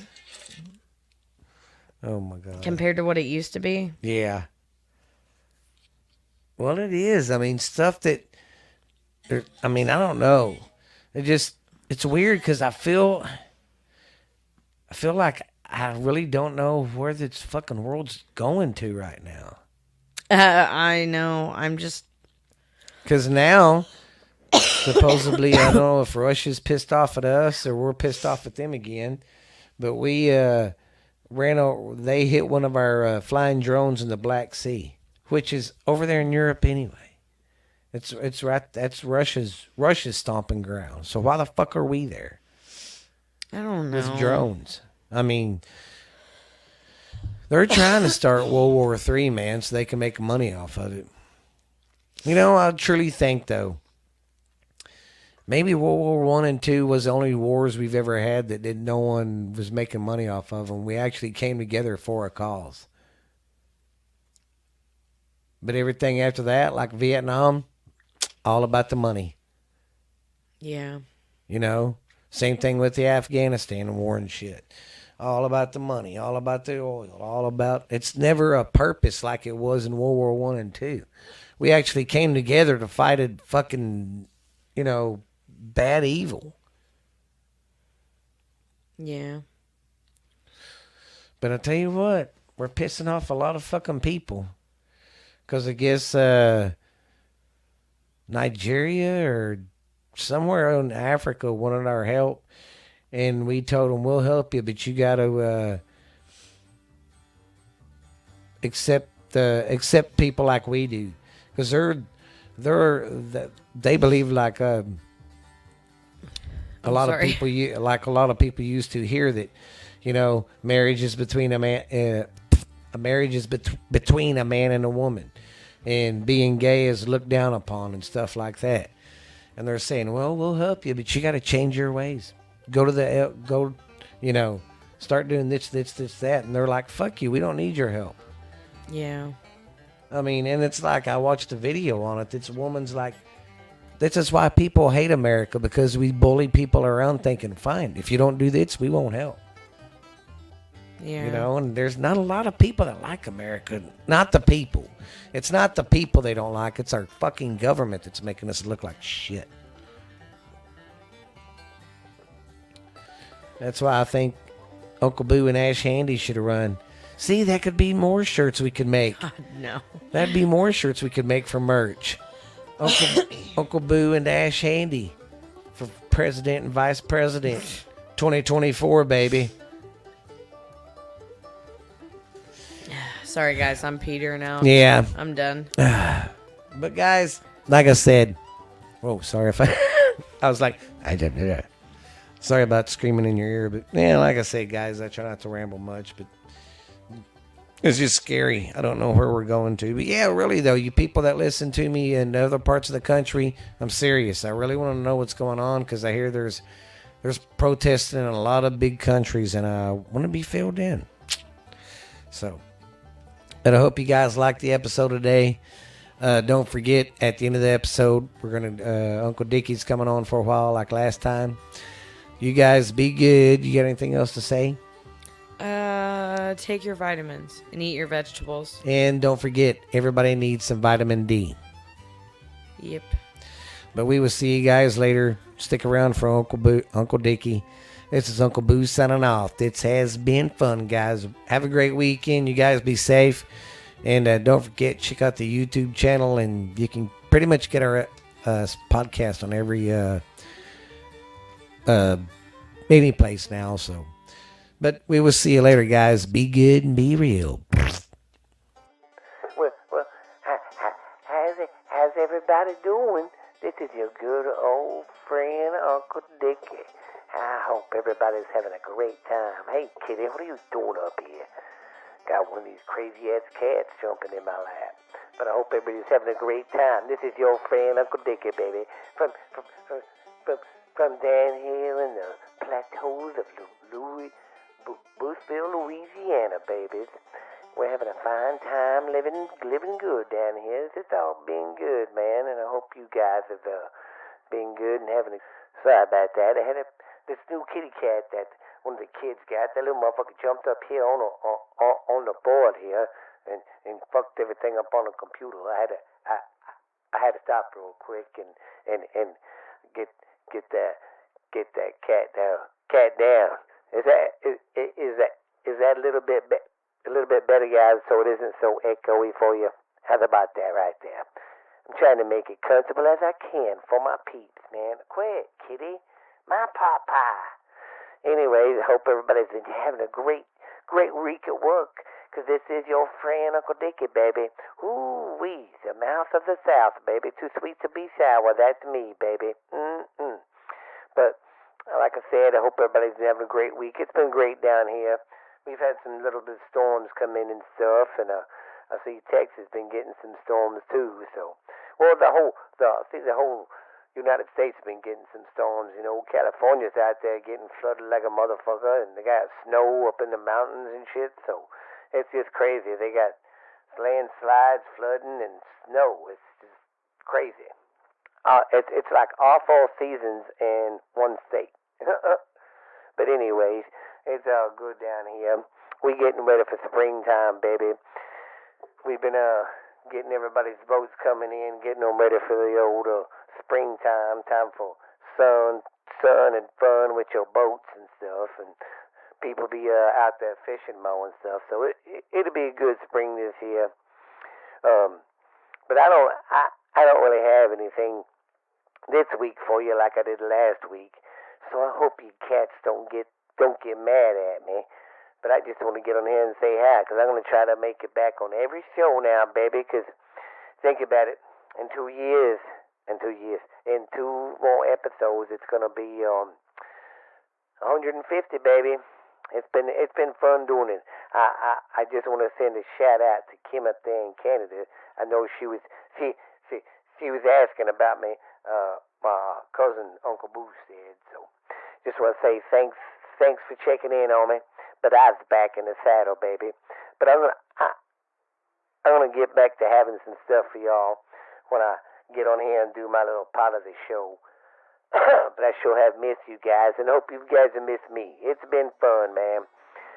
Oh, my God.
compared to what it used to be.
Yeah. Well, it is. I mean, stuff that, I mean, I don't know. It's weird because I feel like I really don't know where this fucking world's going to right now.
I know. I'm just.
Because now, supposedly, I don't know if Russia's pissed off at us or we're pissed off at them again, but we they hit one of our flying drones in the Black Sea, which is over there in Europe anyway. It's right. That's Russia's stomping ground. So why the fuck are we there
I don't know.
with drones? I mean, they're trying to start World War III, man, so they can make money off of it. You know, I truly think though, maybe World War One and Two was the only wars we've ever had that no one was making money off of, and we actually came together for a cause. But everything after that, like Vietnam, all about the money.
Yeah.
You know, same thing with the Afghanistan war and shit. All about the money, all about the oil, all about. It's never a purpose like it was in World War One and Two. We actually came together to fight a fucking, you know, bad evil.
Yeah.
But I tell you what, we're pissing off a lot of fucking people. Because I guess Nigeria or somewhere in Africa wanted our help. And we told them, we'll help you, but you got to accept people like we do. Because they believe like a lot
sorry.
of people, like a lot of people used to hear that, you know, marriage is between a man, between a man and a woman, and being gay is looked down upon and stuff like that. And they're saying, well, we'll help you, but you got to change your ways. You know, start doing this, that. And they're like, fuck you, we don't need your help.
Yeah.
I mean, and it's like, I watched a video on it. This woman's like, this is why people hate America, because we bully people around thinking, fine, if you don't do this, we won't help.
Yeah.
You know, and there's not a lot of people that like America. Not the people. It's not the people they don't like. It's our fucking government that's making us look like shit. That's why I think Uncle Boo and Ash Handy should have run. See, that could be more shirts we could make.
No.
That'd be more shirts we could make for merch. Uncle Boo and Ash Handy for president and vice president. 2024, baby.
Sorry, guys. I'm Peter now.
Yeah.
I'm done.
But guys, like I said, oh, sorry if I was like, sorry about screaming in your ear, but yeah, like I said, guys, I try not to ramble much, but it's just scary. I don't know where we're going to, but yeah, really though, you people that listen to me in other parts of the country, I'm serious. I really want to know what's going on because I hear there's protesting in a lot of big countries, and I want to be filled in. So, but I hope you guys liked the episode today. Don't forget, at the end of the episode, we're gonna Uncle Dickie's coming on for a while, like last time. You guys be good. You got anything else to say?
Take your vitamins and eat your vegetables.
And don't forget, everybody needs some vitamin D.
Yep.
But we will see you guys later. Stick around for Uncle Dickie. This is Uncle Boo signing off. This has been fun, guys. Have a great weekend. You guys be safe. And don't forget, check out the YouTube channel, and you can pretty much get our podcast on every any place now. So, but we will see you later, guys. Be good and be real.
Well, how's everybody doing? This is your good old friend, Uncle Dickie. I hope everybody's having a great time. Hey, Kitty, what are you doing up here? Got one of these crazy-ass cats jumping in my lap. But I hope everybody's having a great time. This is your friend, Uncle Dickie, baby. From down here in the plateaus of Boothville, Louisiana, babies. We're having a fine time living good down here. It's all been good, man, and I hope you guys have been good and having a... Sorry about that. I had this new kitty cat that one of the kids got. That little motherfucker jumped up here on the board here and fucked everything up on the computer. I had to stop real quick and get that cat down. Is that a little bit better, guys, so it isn't so echoey for you? How's about that right there? I'm trying to make it comfortable as I can for my peeps, man. Quick, kitty. My papa. Anyway, I hope everybody's been having a great week at work, because this is your friend, Uncle Dickie, baby. Ooh-wee, the mouth of the South, baby. Too sweet to be sour. That's me, baby. But, like I said, I hope everybody's been having a great week. It's been great down here. We've had some little bit of storms come in and stuff, and I see Texas been getting some storms too. So, well, the whole United States has been getting some storms. You know, California's out there getting flooded like a motherfucker, and they got snow up in the mountains and shit. So, it's just crazy. They got landslides, flooding, and snow. It's just crazy. It's like all 4 seasons in one state. But anyways, it's all good down here. We getting ready for springtime, baby. We've been getting everybody's boats coming in, getting them ready for the old springtime, time for sun and fun with your boats and stuff, and people be out there fishing more and stuff. So it'll be a good spring this year. But I don't really have anything this week for you like I did last week. So I hope you cats don't get mad at me. But I just want to get on here and say hi, because I'm going to try to make it back on every show now, baby, because think about it. In 2 more episodes, it's going to be 150, baby. It's been fun doing it. I just want to send a shout out to Kim up there in Canada. I know she was asking about me. My cousin Uncle Boo said so. Just want to say thanks for checking in on me. But I was back in the saddle, baby. But I'm gonna get back to having some stuff for y'all when I get on here and do my little part of the show. But I sure have missed you guys, and hope you guys have missed me. It's been fun, man.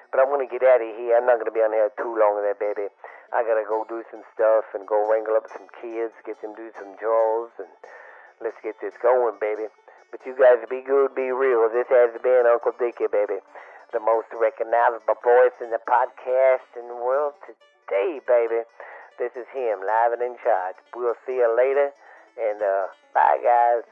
But I'm gonna get out of here. I'm not gonna be on here too long, there, baby. I gotta go do some stuff and go wrangle up some kids, get them do some chores, and let's get this going, baby. But you guys be good, be real. This has been Uncle Dickie, baby. the most recognizable voice in the podcasting world today, baby. This is him, live and in charge. We'll see you later, and bye, guys.